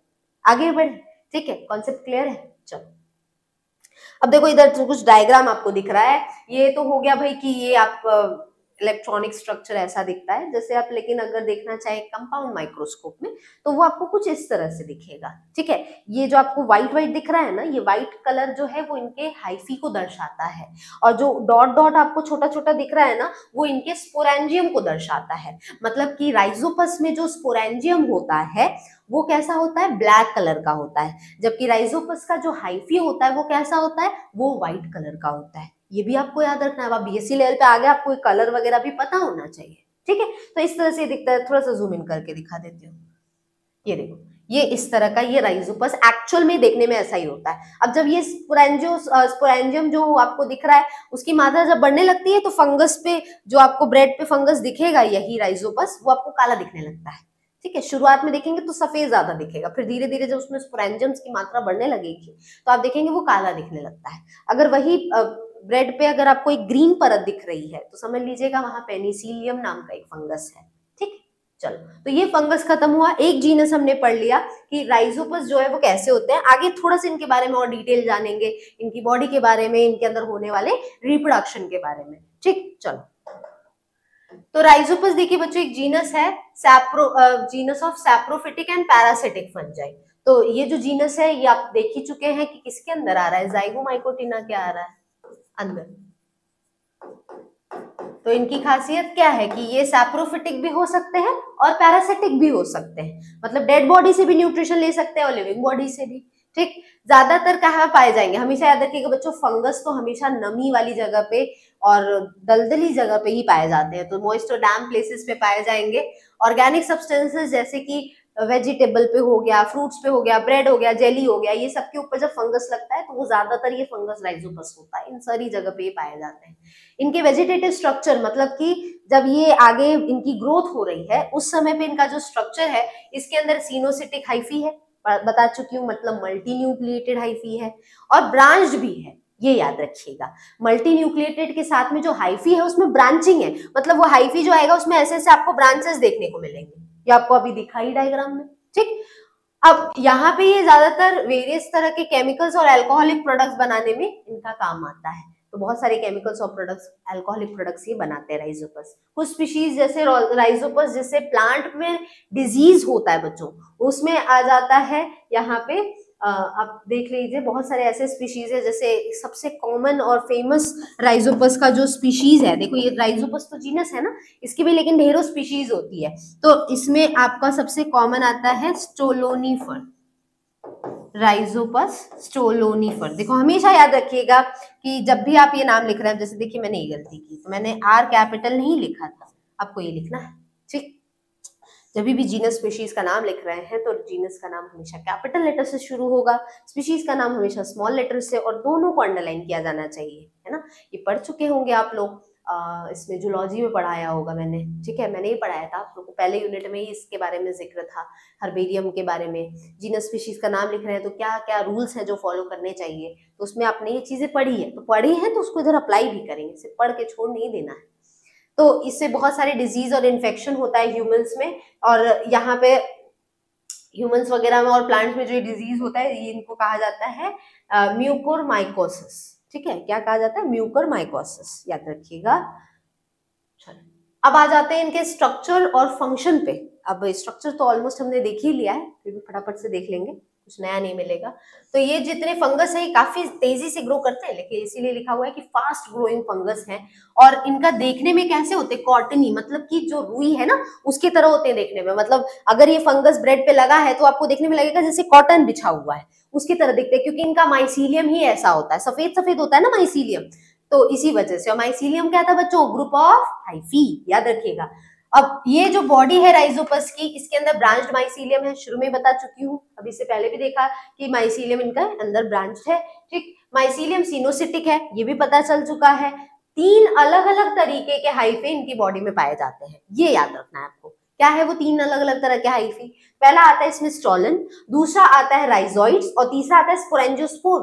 आगे बढ़े, ठीक है, कॉन्सेप्ट क्लियर है। चलो अब देखो इधर तो कुछ डायग्राम आपको दिख रहा है, ये तो हो गया भाई कि ये आप इलेक्ट्रॉनिक स्ट्रक्चर ऐसा दिखता है जैसे आप, लेकिन अगर देखना चाहे कंपाउंड माइक्रोस्कोप में तो वो आपको कुछ इस तरह से दिखेगा। ठीक है, ये जो आपको व्हाइट व्हाइट दिख रहा है ना, ये व्हाइट कलर जो है वो इनके हाइफी को दर्शाता है, और जो डॉट डॉट आपको छोटा छोटा दिख रहा है ना वो इनके स्पोरेंजियम को दर्शाता है। मतलब कि राइजोपस में जो स्पोरेंजियम होता है वो कैसा होता है, ब्लैक कलर का होता है, जबकि राइजोपस का जो हाइफी होता है वो कैसा होता है, वो व्हाइट कलर का होता है। ये भी आपको याद रखना है। आप बीएससी लेवल पे आ गए, आपको कलर वगैरह भी पता होना चाहिए। ठीक है, तो इस तरह से दिखता है, थोड़ा सा जूम इन करके दिखा देती हूँ। ये देखो, ये इस तरह का ये राइजोपस एक्चुअल में देखने में ऐसा ही होता है। अब जब ये स्पोरेंजियम जो आपको दिख रहा है उसकी मात्रा जब बढ़ने लगती है तो फंगस पे जो आपको ब्रेड पे फंगस दिखेगा यही राइजोपस, वो आपको काला दिखने लगता है। ठीक है, शुरुआत में देखेंगे तो सफेद ज्यादा दिखेगा, फिर धीरे धीरे जब उसमें स्पोरेंजियम्स की मात्रा बढ़ने लगेगी तो आप देखेंगे वो काला दिखने लगता है। अगर वही ब्रेड पे अगर आपको एक ग्रीन परत दिख रही है तो समझ लीजिएगा वहां पेनिसिलियम नाम का एक फंगस है। ठीक, चलो तो ये फंगस खत्म हुआ, एक जीनस हमने पढ़ लिया कि राइजोपस जो है वो कैसे होते हैं। आगे थोड़ा सा इनके बारे में और डिटेल जानेंगे, इनकी बॉडी के बारे में, इनके अंदर होने वाले रिप्रोडक्शन के बारे में। ठीक, चलो तो राइजोपस देखिए बच्चों एक जीनस है, genus of saprophytic and parasitic fungi. तो ये जो जीनस है ये आप देख ही चुके हैं कि किसके अंदर आ रहा है, जाइगोमाइकोटिना के आ रहा है अंदर। तो इनकी खासियत क्या है कि ये सैप्रोफिटिक भी हो सकते हैं और पैरासिटिक भी हो सकते हैं, मतलब डेड बॉडी से भी न्यूट्रिशन ले सकते हैं और लिविंग बॉडी से भी। ठीक, ज्यादातर कहाँ पाए जाएंगे, हमेशा याद रखिएगा बच्चों, फंगस तो हमेशा नमी वाली जगह पे और दलदली जगह पे ही पाए जाते हैं, तो मॉइस्ट और डैम प्लेसेस पे पाए जाएंगे। ऑर्गेनिक सब्सटेंसेस जैसे कि वेजिटेबल पे हो गया, फ्रूट्स पे हो गया, ब्रेड हो गया, जेली हो गया, ये सब के ऊपर जब फंगस लगता है तो वो ज्यादातर ये फंगस राइजोपस होता है, इन सारी जगह पे पाए जाते हैं। इनके वेजिटेटिव स्ट्रक्चर मतलब कि जब ये आगे इनकी ग्रोथ हो रही है उस समय पे इनका जो स्ट्रक्चर है, इसके अंदर सिनोसिटिक हाइफी है, बता चुकी हूँ, मतलब मल्टी न्यूक्लिएटेड हाइफी है, और ब्रांच्ड भी है, ये याद रखिएगा। मल्टी न्यूक्लिएटेड के साथ में जो हाइफी है उसमें ब्रांचिंग है, मतलब वो हाइफी जो आएगा उसमें ऐसे ऐसे आपको ब्रांचेस देखने को मिलेंगे, ये आपको अभी दिखाई डायग्राम में। ठीक, अब यहाँ पे ये ज्यादातर वेरियस तरह के केमिकल्स और अल्कोहलिक प्रोडक्ट्स बनाने में इनका काम आता है। तो बहुत सारे केमिकल्स और प्रोडक्ट्स, अल्कोहलिक प्रोडक्ट्स ये बनाते हैं राइजोपस। कुछ स्पीशीज जैसे राइजोपस जिससे प्लांट में डिजीज होता है बच्चों, उसमें आ जाता है यहाँ पे। आप देख लीजिए बहुत सारे ऐसे स्पीशीज है, जैसे सबसे कॉमन और फेमस राइजोपस का जो स्पीशीज है, देखो ये राइजोपस तो जीनस है ना, इसकी भी लेकिन ढेरों स्पीशीज होती है। तो इसमें आपका सबसे कॉमन आता है स्टोलोनिफर, राइजोपस स्टोलोनिफर। देखो हमेशा याद रखिएगा कि जब भी आप ये नाम लिख रहे हैं, जैसे देखिए मैंने ये गलती की, तो मैंने आर कैपिटल नहीं लिखा था, आपको ये लिखना है, ठीक। जब भी जीनस स्पीशीज का नाम लिख रहे हैं तो जीनस का नाम हमेशा कैपिटल लेटर से शुरू होगा, स्पीशीज का नाम हमेशा स्मॉल लेटर से, और दोनों को अंडरलाइन किया जाना चाहिए, है ना। ये पढ़ चुके होंगे आप लोग, इसमें जूलॉजी में पढ़ाया होगा मैंने, ठीक है, मैंने ही पढ़ाया था आप लोगों को, पहले यूनिट में ही इसके बारे में जिक्र था, हर्बेरियम के बारे में। जीनस स्पीशीज का नाम लिख रहे हैं तो क्या क्या रूल्स हैं जो फॉलो करने चाहिए, तो उसमें आपने ये चीजें पढ़ी है, तो पढ़ी है तो उसको इधर अप्लाई भी करेंगे, सिर्फ पढ़ के छोड़ नहीं देना है। तो इससे बहुत सारे डिजीज और इन्फेक्शन होता है ह्यूमंस में, और यहाँ पे ह्यूमंस वगैरह में और प्लांट्स में जो डिजीज होता है ये इनको कहा जाता है म्यूकोरमाइकोसिस, ठीक है, क्या कहा जाता है, म्यूकोरमाइकोसिस, याद रखिएगा। चलो अब आ जाते हैं इनके स्ट्रक्चर और फंक्शन पे। अब स्ट्रक्चर तो ऑलमोस्ट हमने देख ही लिया है, फिर भी फटाफट से देख लेंगे, कुछ नया नहीं मिलेगा। तो ये जितने फंगस है ये काफी तेजी से ग्रो करते हैं, लेकिन इसीलिए लिखा हुआ है कि फास्ट ग्रोइंग फंगस है, और इनका देखने में कैसे होते हैं, कॉटनी, मतलब कि जो रुई है ना उसकी तरह होते हैं देखने में, मतलब अगर ये फंगस ब्रेड पे लगा है तो आपको देखने में लगेगा जैसे कॉटन बिछा हुआ है, उसकी तरह दिखते हैं, क्योंकि इनका माइसीलियम ही ऐसा होता है, सफेद सफेद होता है ना माइसीलियम, तो इसी वजह से। और माइसीलियम क्या था बच्चों, ग्रुप ऑफ हाइफी, याद रखिएगा। अब ये जो बॉडी है राइजोपस की, इसके अंदर ब्रांच्ड माइसीलियम है, शुरू में बता चुकी हूँ, अब इससे पहले भी देखा कि माइसीलियम इनका अंदर ब्रांच है, ठीक। माइसीलियम सिनोसिटिक है, ये भी पता चल चुका है। 3 अलग अलग तरीके के हाइफे इनकी बॉडी में पाए जाते हैं, ये याद रखना है आपको, क्या है वो 3 अलग अलग तरह के हाइफे। पहला आता है इसमें स्टोलन, दूसरा आता है राइजोइड्स, और तीसरा आता है स्पोरेंजियोस्पोर,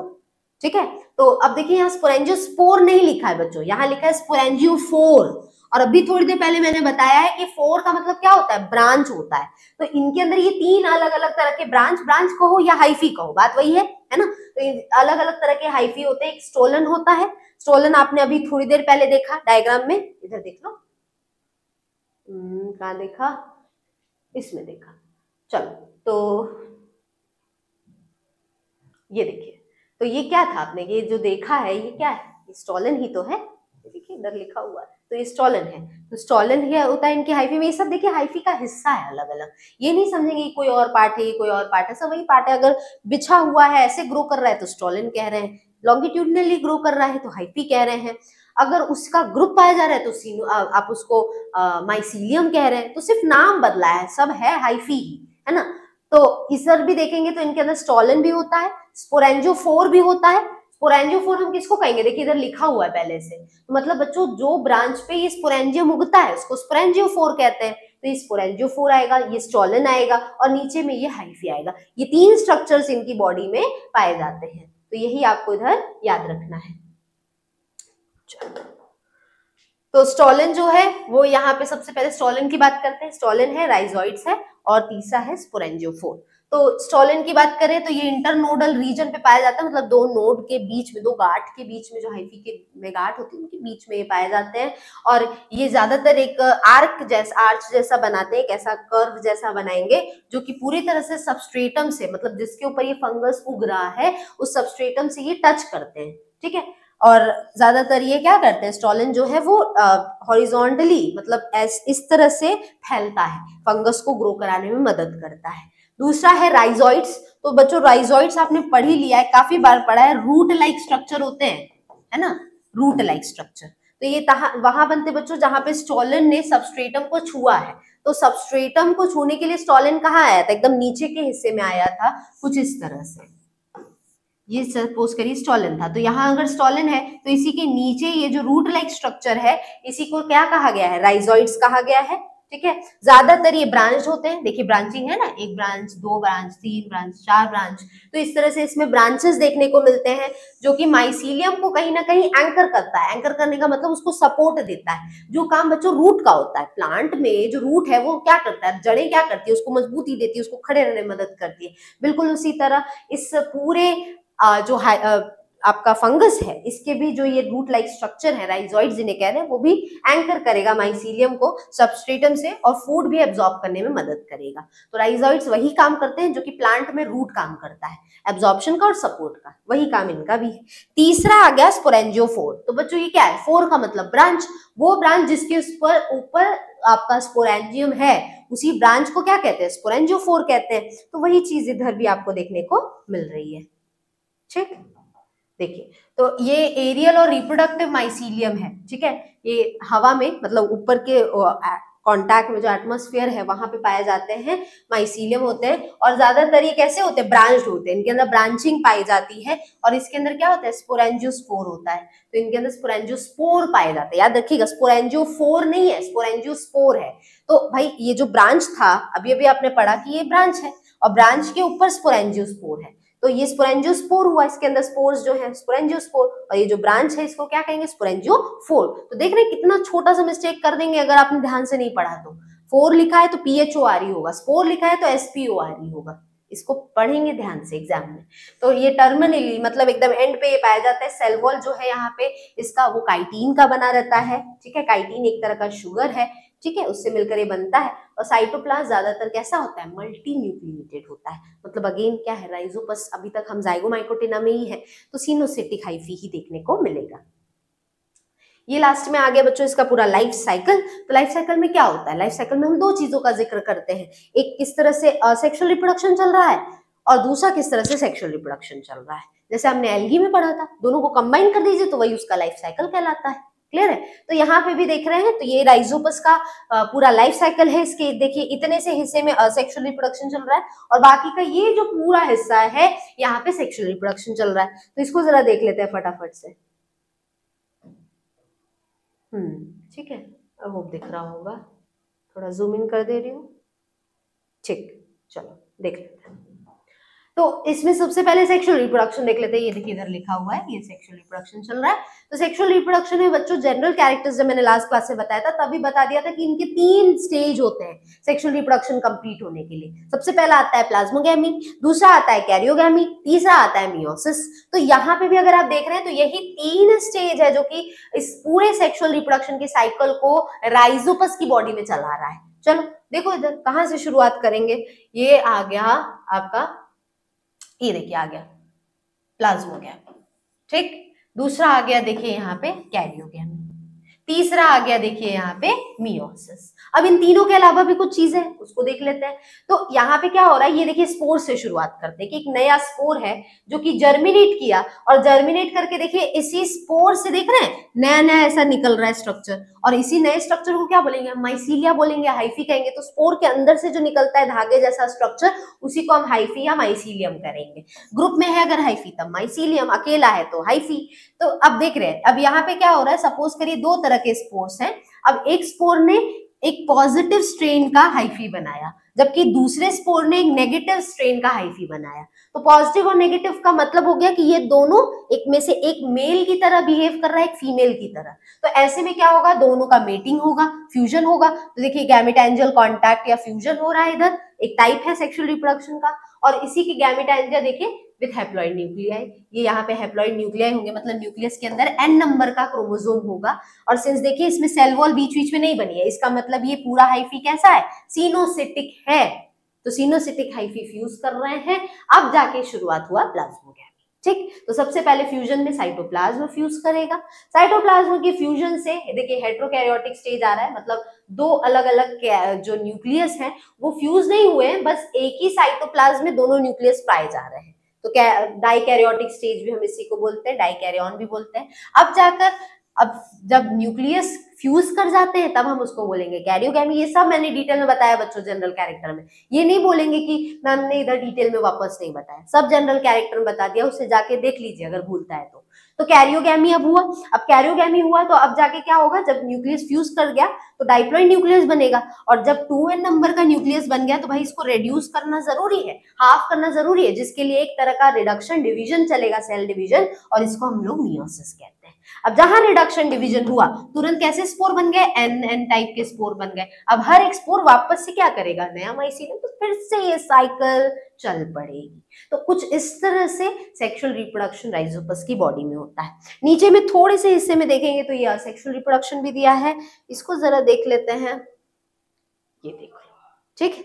ठीक है। तो अब देखिए यहाँ स्पोरेंजियोस्पोर नहीं लिखा है बच्चों, यहाँ लिखा है स्पोरेंजियोफोर, और अभी थोड़ी देर पहले मैंने बताया है कि फोर का मतलब क्या होता है, ब्रांच होता है। तो इनके अंदर ये 3 अलग अलग तरह के ब्रांच कहो या हाइफी कहो, बात वही है ना। तो अलग अलग तरह के हाइफी होते हैं। एक स्टोलन होता है, स्टोलन आपने अभी थोड़ी देर पहले देखा डायग्राम में, इधर देख लो, कहाँ देखा, इसमें देखा, चलो तो ये देखिए, तो ये क्या था आपने ये जो देखा है, ये क्या है, स्टोलन ही तो है, देखिए इधर लिखा हुआ है, तो ये स्टोलन है। तो स्टोलन ही होता है इनकी हाइफी में, ये सब देखिए हाइफी का हिस्सा है अलग अलग, ये नहीं समझेंगे कोई और पार्ट है, कोई और पार्ट है, सब वही पार्ट है। अगर बिछा हुआ है, ऐसे ग्रो कर रहा है तो स्टोलन कह रहे हैं, लॉन्गिट्यूडनली ग्रो कर रहा है तो हाइफी कह रहे हैं, अगर उसका ग्रुप पाया जा रहा है तो आप उसको माइसीलियम कह रहे हैं, तो सिर्फ नाम बदला है, सब है हाइफी, है ना। तो इधर भी देखेंगे तो इनके अंदर स्टोलन भी होता है, स्पोरेंजियोफोर भी होता है। स्पोरेंजियोफोर हम किसको कहेंगे, देखिए इधर लिखा हुआ है पहले से, तो मतलब बच्चों जो ब्रांच पे ये स्पोरेंजियम उगता है उसको स्पोरेंजियोफोर कहते हैं, तो ये स्पोरेंजियोफोर आएगा, ये स्टोलन आएगा, और नीचे में ये हाइफी आएगा। ये 3 स्ट्रक्चर्स इनकी बॉडी में पाए जाते हैं, तो यही आपको इधर याद रखना है। तो स्टोलन जो है वो यहाँ पे सबसे पहले स्टोलन की बात करते हैं, स्टोलन है, राइजोइड्स है, और तीसरा है स्पोरेंजियोफोर। तो स्टोलन की बात करें तो ये इंटरनोडल रीजन पे पाया जाता है, मतलब 2 नोड के बीच में, 2 गांठ के बीच में, जो हाइफी के में गांठ होती है उनके बीच में ये पाए जाते हैं, और ये ज्यादातर एक आर्च जैसा बनाते हैं, एक ऐसा कर्व जैसा बनाएंगे जो कि पूरी तरह से सबस्ट्रेटम से, मतलब जिसके ऊपर ये फंगस उग रहा है उस सबस्ट्रेटम से ये टच करते हैं, ठीक है। और ज्यादातर ये क्या करते हैं, स्टोलन जो है वो हॉरिजॉन्टली, मतलब इस तरह से फैलता है, फंगस को ग्रो कराने में मदद करता है। दूसरा है राइजोइड्स, तो बच्चों राइजोइड्स आपने पढ़ ही लिया है, काफी बार पढ़ा है, रूट लाइक स्ट्रक्चर होते हैं, है ना, रूट लाइक स्ट्रक्चर। तो ये वहां बनते बच्चों जहां पे स्टोलन ने सबस्ट्रेटम को छुआ है, तो सबस्ट्रेटम को छूने के लिए स्टोलन कहाँ आया था, एकदम नीचे के हिस्से में आया था, कुछ इस तरह से, ये सपोज करिए स्टोलन था, तो यहाँ अगर स्टोलन है तो इसी के नीचे ये जो रूट लाइक स्ट्रक्चर है, इसी को क्या कहा गया है, राइजोइड्स कहा गया है, ठीक है। ज्यादातर ये ब्रांच होते हैं, देखिए ब्रांचिंग है ना, 1 ब्रांच, 2 ब्रांच, 3 ब्रांच, 4 ब्रांच, तो इस तरह से इसमें ब्रांचेस देखने को मिलते हैं, जो कि माइसीलियम को कहीं ना कहीं एंकर करता है। एंकर करने का मतलब उसको सपोर्ट देता है, जो काम बच्चों रूट का होता है। प्लांट में जो रूट है वो क्या करता है, जड़ें क्या करती है, उसको मजबूती देती है, उसको खड़े रहने में मदद करती है। बिल्कुल उसी तरह इस पूरे जो आपका फंगस है, इसके भी जो ये रूट लाइक स्ट्रक्चर है, राइजोइड जिन्हें कह रहे हैं, वो भी एंकर करेगा माइसीलियम को सबस्ट्रेटम से और फूड भी एब्जॉर्ब करने में मदद करेगा। तो राइजोइड्स वही काम करते हैं जो कि प्लांट में रूट काम करता है, एब्जॉर्प्शन का और सपोर्ट का, वही काम इनका भी है। तीसरा आ गया स्पोरेंजियोफोर। तो बच्चों ये क्या है, फोर का मतलब ब्रांच, वो ब्रांच जिसके ऊपर आपका स्पोरेंजियम है उसी ब्रांच को क्या कहते हैं, स्पोरेंजियोफोर कहते हैं। तो वही चीज इधर भी आपको देखने को मिल रही है। ठीक, देखिए तो ये एरियल और रिप्रोडक्टिव माइसीलियम है, ठीक है, ये हवा में मतलब ऊपर के कांटेक्ट में जो एटमॉस्फेयर है वहां पे पाए जाते हैं, माइसीलियम होते हैं। और ज्यादातर ये कैसे होते हैं, ब्रांच्ड होते हैं, इनके अंदर ब्रांचिंग पाई जाती है। और इसके अंदर क्या होता है, स्पोरेंजियोस्पोर होता है, तो इनके अंदर स्पोरेंजियोस्पोर पाए जाते हैं। याद रखिएगा, स्पोरेंजियोफोर नहीं है, स्पोरेंजियोस्पोर है। तो भाई ये जो ब्रांच था, अभी अभी आपने पढ़ा कि ये ब्रांच है और ब्रांच के ऊपर स्पोरेंजियोस्पोर है, तो ये स्पोरेंजियोस्पोर हुआ, इसके अंदर स्पोर्स जो है स्पोरेंजियोस्पोर, और ये जो ब्रांच है इसको क्या कहेंगे, स्पोरेंजियोफोर। तो देख रहे हैं कितना छोटा सा मिस्टेक कर देंगे अगर आपने ध्यान से नहीं पढ़ा तो। फोर लिखा है तो PHORE होगा, स्पोर लिखा है तो SPORE होगा, इसको पढ़ेंगे ध्यान से एग्जाम में। तो ये टर्मिनली मतलब एकदम एंड पे ये पाया जाता है। सेल वॉल जो है यहाँ पे इसका वो काइटिन का बना रहता है, ठीक है, काइटिन एक तरह का शुगर है, ठीक है, उससे मिलकर ये बनता है। और साइटोप्लाज्म ज्यादातर कैसा होता है, मल्टी न्यूक्लिएटेड होता है, मतलब अगेन क्या है, राइजोपस, अभी तक हम जाइगोमाइकोटिना में ही है, तो सिनोसिटिक हाइफी ही देखने को मिलेगा। ये लास्ट में आ गया बच्चों इसका पूरा लाइफ साइकिल। तो लाइफ साइकिल में क्या होता है, लाइफ साइकिल में हम दो चीजों का जिक्र करते हैं, एक किस तरह से सेक्सुअल रिप्रोडक्शन चल रहा है और दूसरा किस तरह से सेक्सुअल रिप्रोडक्शन चल रहा है। जैसे हमने एल्गी में पढ़ा था, दोनों को कंबाइन कर दीजिए तो वही उसका लाइफ साइकिल कहलाता है। क्लियर है, तो यहाँ पे भी देख रहे हैं, तो ये राइजोपस का पूरा लाइफ साइकिल है। इसके देखिए इतने से हिस्से में सेक्सुअल रिप्रोडक्शन चल रहा है और बाकी का ये जो पूरा हिस्सा है यहाँ पे सेक्सुअल रिप्रोडक्शन चल रहा है। तो इसको जरा देख लेते हैं फटाफट से। ठीक है, अब वो दिख रहा होगा, थोड़ा जूम इन कर दे रही हूँ। ठीक, चलो देख लेते हैं। तो इसमें सबसे पहले सेक्सुअल रिप्रोडक्शन देख लेते हैं। ये देखिए इधर लिखा हुआ है, ये सेक्सुअल रिप्रोडक्शन चल रहा है। तो सेक्सुअल रिप्रोडक्शन में बच्चों जनरल कैरेक्टर्स जब मैंने लास्ट क्लास में बताया था तभी बता दिया था कि इनके 3 स्टेज होते हैं सेक्सुअल रिप्रोडक्शन कंप्लीट होने के लिए। सबसे पहला आता है प्लाज्मोगैमी, दूसरा आता है कैरियोगैमी, तीसरा आता है मियोसिस। तो यहाँ पे भी अगर आप देख रहे हैं तो यही 3 स्टेज है जो कि इस पूरे सेक्सुअल रिप्रोडक्शन के साइकिल को राइजोपस की बॉडी में चला रहा है। चलो देखो इधर कहाँ से शुरुआत करेंगे। ये आ गया आपका, ये देखिए आ गया प्लाज्मोगैमी, ठीक, दूसरा आ गया देखिए यहाँ पे कैरियोगैमी, तीसरा आ गया देखिए यहाँ पे मियोसिस। अब इन तीनों के अलावा भी कुछ चीजें हैं उसको देख लेते हैं। तो यहाँ पे क्या हो रहा है, ये देखिए स्पोर से शुरुआत करते हैं कि एक नया स्पोर है जो कि जर्मिनेट किया और जर्मिनेट करके देखिए इसी स्पोर से देख रहे हैं नया नया ऐसा निकल रहा है स्ट्रक्चर, और इसी नए स्ट्रक्चर को क्या बोलेंगे, माइसीलिया बोलेंगे, हाइफी कहेंगे। तो स्पोर के अंदर से जो निकलता है धागे जैसा स्ट्रक्चर उसी को हम हाइफी या माइसीलियम करेंगे। ग्रुप में है अगर हाइफी तब माइसीलियम, अकेला है तो हाइफी। तो अब देख रहे हैं, अब यहाँ पे क्या हो रहा है, सपोज करिए 2 तरह के स्पोर्स हैं। अब एक स्पोर ने एक पॉजिटिव स्ट्रेन का हाइफी बनाया जबकि दूसरे स्पोर ने एक नेगेटिव स्ट्रेन का हाइफी बनाया। तो पॉजिटिव और नेगेटिव का मतलब हो गया कि ये दोनों एक में से एक मेल की तरह बिहेव कर रहा है, एक फीमेल की तरह। तो ऐसे में क्या होगा, दोनों का मेटिंग होगा, फ्यूजन होगा। तो देखिए गैमेटोएंजियल कांटेक्ट या फ्यूजन हो रहा है, इधर एक टाइप है सेक्सुअल रिप्रोडक्शन का। और इसी के गैमेटोएंजिया देखिए विथ हैप्लॉइड न्यूक्लियाई, ये यहाँ पे हैप्लॉइड न्यूक्लियाई होंगे, मतलब न्यूक्लियस के अंदर n नंबर का क्रोमोसोम होगा। और सिंस देखिए इसमें सेल वॉल बीच बीच में नहीं बनी है, इसका मतलब ये पूरा हाइफी कैसा है, सिनोसिटिक है। तो सिनोसिटिक हाइफी फ्यूज कर रहे हैं, अब जाके शुरुआत हुआ प्लाज्मोगैमी। ठीक, तो सबसे पहले फ्यूजन में साइटोप्लाज्म फ्यूज करेगा। साइटोप्लाज्म की फ्यूजन से देखिए हेटेरोकैरियोटिक स्टेज आ रहा है, मतलब 2 अलग अलग जो न्यूक्लियस हैं वो फ्यूज नहीं हुए हैं, बस एक ही साइटोप्लाज्म में दोनों न्यूक्लियस पाए जा रहे हैं। तो डाइकैरियोटिक स्टेज भी हम इसी को बोलते हैं, डाइकैरियन भी बोलते हैं। अब जाकर अब जब न्यूक्लियस फ्यूज कर जाते हैं तब हम उसको बोलेंगे कैरियोगैमी। ये सब मैंने डिटेल में बताया बच्चों जनरल कैरेक्टर में, ये नहीं बोलेंगे कि मैम ने इधर डिटेल में वापस नहीं बताया, सब जनरल कैरेक्टर में बता दिया, उससे जाके देख लीजिए अगर भूलता है तो कैरियोगैमी अब हुआ। अब कैरियोगैमी हुआ तो अब जाके क्या होगा, जब न्यूक्लियस फ्यूज कर गया तो डाइप्लॉइड न्यूक्लियस बनेगा, और जब 2n नंबर का न्यूक्लियस बन गया तो भाई इसको रेड्यूस करना जरूरी है, हाफ करना जरूरी है, जिसके लिए एक तरह का रिडक्शन डिवीजन चलेगा, सेल डिवीजन, और इसको हम लोग मियोसिस कहते हैं। अब जहां रिडक्शन डिवीजन हुआ तुरंत कैसे से स्पोर बन गए, एन टाइप के स्पोर बन गए। अब हर एक स्पोर वापस से क्या करेगा, नया माइसीलियम, तो फिर से ये साइकिल चल पड़ेगी। तो कुछ इस तरह से सेक्सुअल रिप्रोडक्शन राइजोपस की बॉडी में होता है। नीचे में थोड़े से हिस्से में देखेंगे तो ये असेक्सुअल रिप्रोडक्शन भी दिया है, इसको जरा देख लेते हैं, ये देखो, ठीक।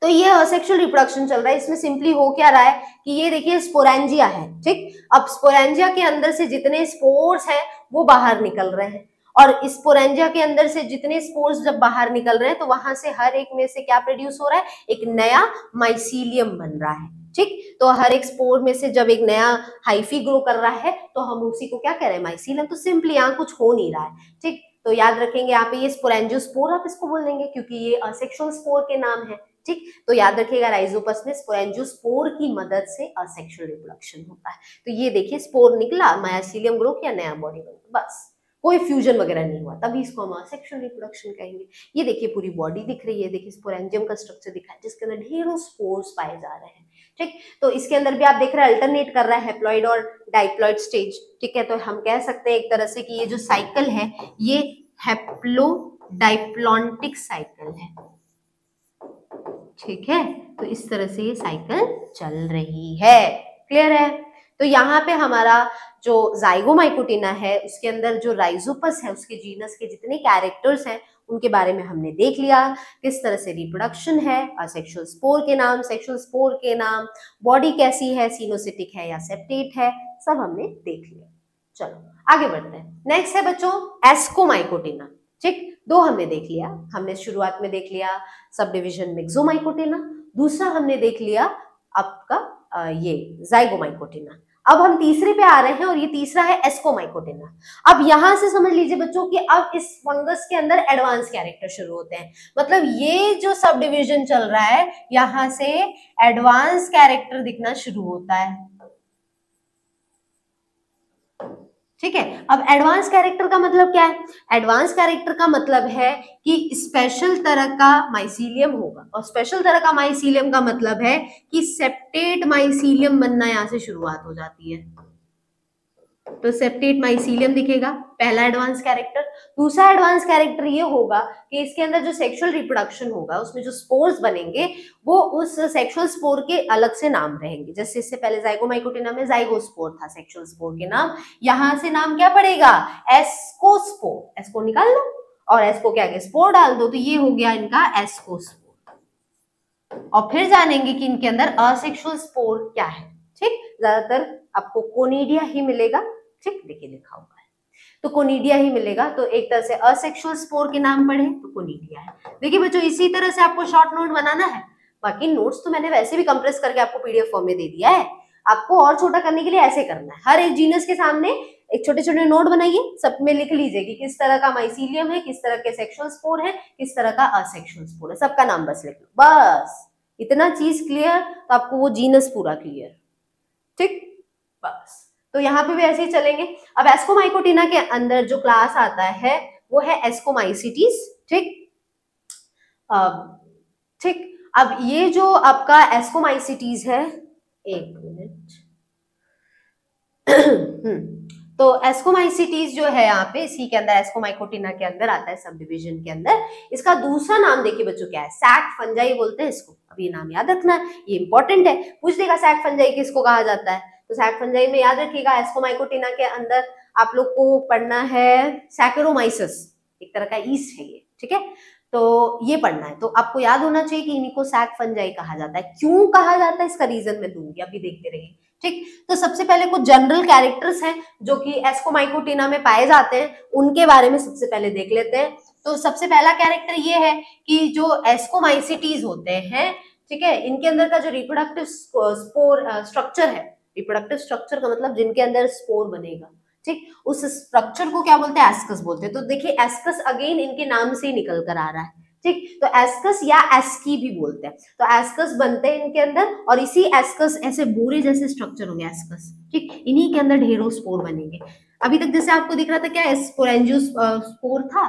तो ये असेक्सुअल रिप्रोडक्शन चल रहा है। इसमें सिंपली हो क्या रहा है कि ये देखिए स्पोरेंजिया है, ठीक। अब स्पोरेंजिया के अंदर से जितने स्पोर्स हैं वो बाहर निकल रहे हैं, और स्पोरेंजिया के अंदर से जितने स्पोर्स जब बाहर निकल रहे हैं तो वहां से हर एक में से क्या प्रोड्यूस हो रहा है, एक नया माइसीलियम बन रहा है, ठीक। तो हर एक स्पोर में से जब एक नया हाइफी ग्रो कर रहा है तो हम उसी को क्या कह रहे हैं, माइसीलियम। तो सिंपली यहाँ कुछ हो नहीं रहा है, ठीक। तो याद रखेंगे यहाँ पे ये स्पोरेंजियोस्पोर आप इसको बोल देंगे क्योंकि ये असेक्सुअल स्पोर के नाम है, ठीक। तो याद रखिएगा राइजोपस में स्पोरेंजियोस्पोर की मदद से असेक्सुअल रिप्रोडक्शन होता है। तो ये देखिए स्पोर निकला, माइसीलियम ग्रो किया, नया बॉडी बना, बस कोई फ्यूजन वगैरह नहीं हुआ, तभी इसको हम असेक्सुअल रिप्रोडक्शन कहेंगे। ये देखिए पूरी बॉडी दिख रही है, देखिए स्पोरेंजियम का स्ट्रक्चर दिखा है जिसके अंदर ढेरों स्पोर्स पाए जा रहे हैं, ठीक। तो इसके अंदर भी आप देख रहे हैं अल्टरनेट कर रहा है हैप्लॉइड और डाइप्लॉइड स्टेज, ठीक है। तो हम कह सकते हैं एक तरह से कि ये जो साइकिल है ये हैप्लो डाइप्लॉन्टिक साइकिल है, ठीक है। तो इस तरह से ये साइकिल चल रही है, क्लियर है। तो यहाँ पे हमारा जो जाइगोमाइकोटिना है उसके अंदर जो राइजोपस है उसके जीनस के जितने कैरेक्टर्स हैं उनके बारे में हमने देख लिया, किस तरह से रिप्रोडक्शन है, असेक्सुअल स्पोर के नाम, सेक्सुअल स्पोर के नाम, बॉडी कैसी है, सिनोसिटिक है या सेप्टेट है, सब हमने देख लिया। चलो आगे बढ़ते हैं। नेक्स्ट है बच्चों एस्कोमाइकोटिना, ठीक। दो हमने देख लिया, हमने शुरुआत में देख लिया सब डिविजन मिक्सोमाइकोटिना, दूसरा हमने देख लिया आपका ये जाइगोमाइकोटिना। अब हम तीसरे पे आ रहे हैं और ये तीसरा है एस्कोमाइकोटिना। अब यहां से समझ लीजिए बच्चों कि अब इस फंगस के अंदर एडवांस कैरेक्टर शुरू होते हैं, मतलब ये जो सब डिविजन चल रहा है यहां से एडवांस कैरेक्टर दिखना शुरू होता है, ठीक है। अब एडवांस कैरेक्टर का मतलब क्या है, एडवांस कैरेक्टर का मतलब है कि स्पेशल तरह का माइसीलियम होगा, और स्पेशल तरह का माइसीलियम का मतलब है कि सेप्टेट माइसीलियम बनना यहां से शुरुआत हो जाती है। तो सेप्टेट माइसीलियम दिखेगा, पहला एडवांस कैरेक्टर। दूसरा एडवांस कैरेक्टर ये होगा कि इसके अंदर जो सेक्सुअल रिप्रोडक्शन होगा उसमें जो स्पोर्स बनेंगे वो उस सेक्सुअल स्पोर के अलग से नाम रहेंगे। जैसे इससे पहले जाइगोमाइकोटिना में जाइगोस्पोर था सेक्सुअल स्पोर के नाम, यहां से नाम क्या पड़ेगा, एस्कोस्पोर। एस्को निकाल लो और एस्को के आगे स्पोर डाल दो, तो ये हो गया इनका एस्कोस्पोर। और फिर जानेंगे कि इनके अंदर असेक्सुअल स्पोर क्या है, ठीक। ज्यादातर आपको कोनिडिया ही मिलेगा, ठीक, देखिए लिखा हुआ है तो कोनिडिया ही मिलेगा। तो एक तरह से असेक्सुअल स्पोर के नाम पढ़े तो कोनिडिया है। देखिए बच्चों इसी तरह से आपको शॉर्ट नोट बनाना है, बाकी नोट्स तो मैंने वैसे भी कंप्रेस करके आपको पीडीएफ फॉर्म में दे दिया है, आपको और छोटा करने के लिए ऐसे करना है, हर एक जीनस के सामने एक छोटे छोटे नोट बनाइए, सब में लिख लीजिए कि किस तरह का माइसीलियम है, किस तरह के सेक्सुअल स्पोर है, किस तरह का असेक्सुअल स्पोर है, सबका नाम बस लिख लो, बस इतना चीज क्लियर तो आपको वो जीनस पूरा क्लियर, ठीक। बस तो यहाँ पे भी ऐसे ही चलेंगे। अब एस्कोमाइकोटिना के अंदर जो क्लास आता है वो है एस्कोमाइसिटीज, ठीक। ठीक, अब ये जो आपका एस्कोमाइसिटीज है, एक मिनट तो एस्कोमाइसिटीज जो है यहाँ पे इसी के अंदर एस्कोमाइकोटिना के अंदर आता है सब डिविजन के अंदर। इसका दूसरा नाम देखिए बच्चों क्या है, सैक फंजाई बोलते हैं इसको। अब ये नाम याद रखना है, ये इंपॉर्टेंट है, पूछ देगा सैक फंजाई किसको कहा जाता है। तो सैक फंजाई में याद रखिएगा एस्कोमाइकोटिना के अंदर आप लोग को पढ़ना है सैकेरोमाइसिस, एक तरह का ईस्ट है ये, ठीक है। तो ये पढ़ना है, तो आपको याद होना चाहिए कि इन्हीं को सैक फंजाई कहा जाता है। क्यों कहा जाता है इसका रीजन मैं दूंगी, अभी देखते रहिए, ठीक। तो सबसे पहले कुछ जनरल कैरेक्टर्स हैं जो कि एस्कोमाइकोटिना में पाए जाते हैं, उनके बारे में सबसे पहले देख लेते हैं। तो सबसे पहला कैरेक्टर ये है कि जो एस्कोमाइसिटीज होते हैं, ठीक है, इनके अंदर का जो रिप्रोडक्टिव स्पोर स्ट्रक्चर है, रिप्रोडक्टिव स्ट्रक्चर का मतलब जिनके अंदर स्पोर बनेगा, ठीक, उस स्ट्रक्चर को क्या बोलते हैं, एस्कस बोलते हैं। तो देखिए एस्कस अगेन इनके नाम से ही निकल कर आ रहा है, ठीक। तो एस्कस या एस्की भी बोलते हैं। तो एस्कस बनते हैं इनके अंदर, और इसी एस्कस ऐसे बोरे जैसे स्ट्रक्चर होंगे एस्कस, ठीक, इन्हीं के अंदर ढेरों स्पोर बनेंगे। अभी तक जैसे आपको दिख रहा था क्या स्पोरेंजियोस्पोर था,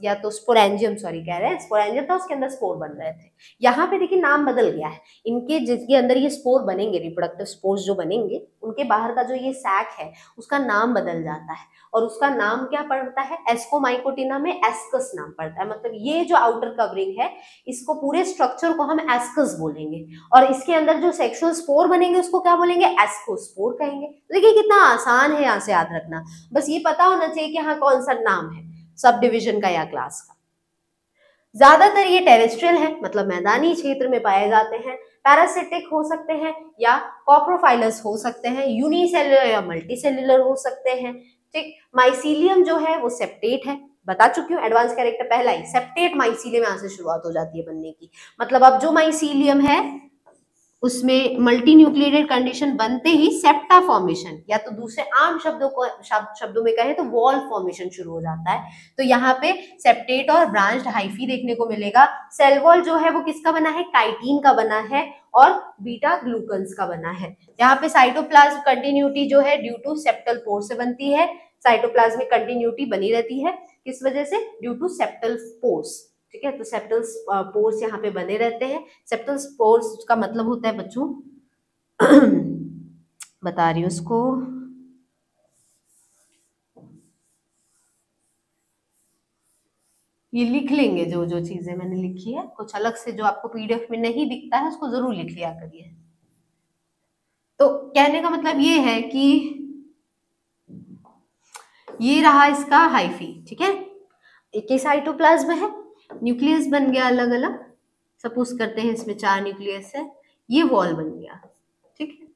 या तो स्पोरेंजियम, सॉरी कह रहे हैं स्पोरेंजियम था, उसके अंदर स्पोर बन रहे थे। यहाँ पे देखिए नाम बदल गया है, इनके जिसके अंदर ये स्पोर बनेंगे, रिप्रोडक्टिव स्पोर्स जो बनेंगे, उनके बाहर का जो ये सैक है उसका नाम बदल जाता है, और उसका नाम क्या पड़ता है, एस्कोमाइकोटिना में एस्कस नाम पड़ता है। मतलब ये जो आउटर कवरिंग है, इसको पूरे स्ट्रक्चर को हम एस्कस बोलेंगे, और इसके अंदर जो सेक्सुअल स्पोर बनेंगे उसको क्या बोलेंगे, एस्कोस्पोर कहेंगे। देखिए कितना आसान है यहाँ से याद रखना, बस ये पता होना चाहिए कि हाँ कौन सा नाम है सब डिविजन का या क्लास का। ज्यादातर ये टेरेस्ट्रियल है, मतलब मैदानी क्षेत्र में पाए जाते हैं, पैरासिटिक हो सकते हैं या कॉप्रोफाइलस हो सकते हैं, यूनिसेल्युलर या मल्टीसेल्युलर हो सकते हैं। ठीक, माइसीलियम जो है वो सेप्टेट है, बता चुकी हूँ, एडवांस कैरेक्टर पहला ही सेप्टेट माइसीलियम यहाँ से शुरुआत हो जाती है बनने की। मतलब अब जो माइसीलियम है उसमें मल्टी न्यूक्लिएटेड कंडीशन बनते ही सेप्टा फॉर्मेशन, या तो दूसरे आम शब्दों में कहें तो वॉल फॉर्मेशन शुरू हो जाता है। तो यहाँ पे सेप्टेट और ब्रांच्ड हाइफी देखने को मिलेगा। सेल वॉल जो है वो किसका बना है, काइटिन का बना है और बीटा ग्लूकन्स का बना है। यहाँ पे साइटोप्लाज्म कंटिन्यूटी जो है ड्यू टू सेप्टल पोर से बनती है, साइटोप्लाज्मिक कंटिन्यूटी बनी रहती है किस वजह से, ड्यू टू सेप्टल पोर्स। ठीक है, तो सेप्टल पोर्स यहाँ पे बने रहते हैं। सेप्टल पोर्स का मतलब होता है बच्चों बता रही हूँ उसको, ये लिख लेंगे जो जो चीजें मैंने लिखी है, कुछ अलग से जो आपको पीडीएफ में नहीं दिखता है उसको जरूर लिख लिया करिए। तो कहने का मतलब ये है कि ये रहा इसका हाइफी। ठीक है, एक ही साइटोप्लाज्म है, न्यूक्लियस बन गया अलग अलग, सपोज करते हैं इसमें 4 न्यूक्लियस है, ये वॉल बन गया। ठीक है,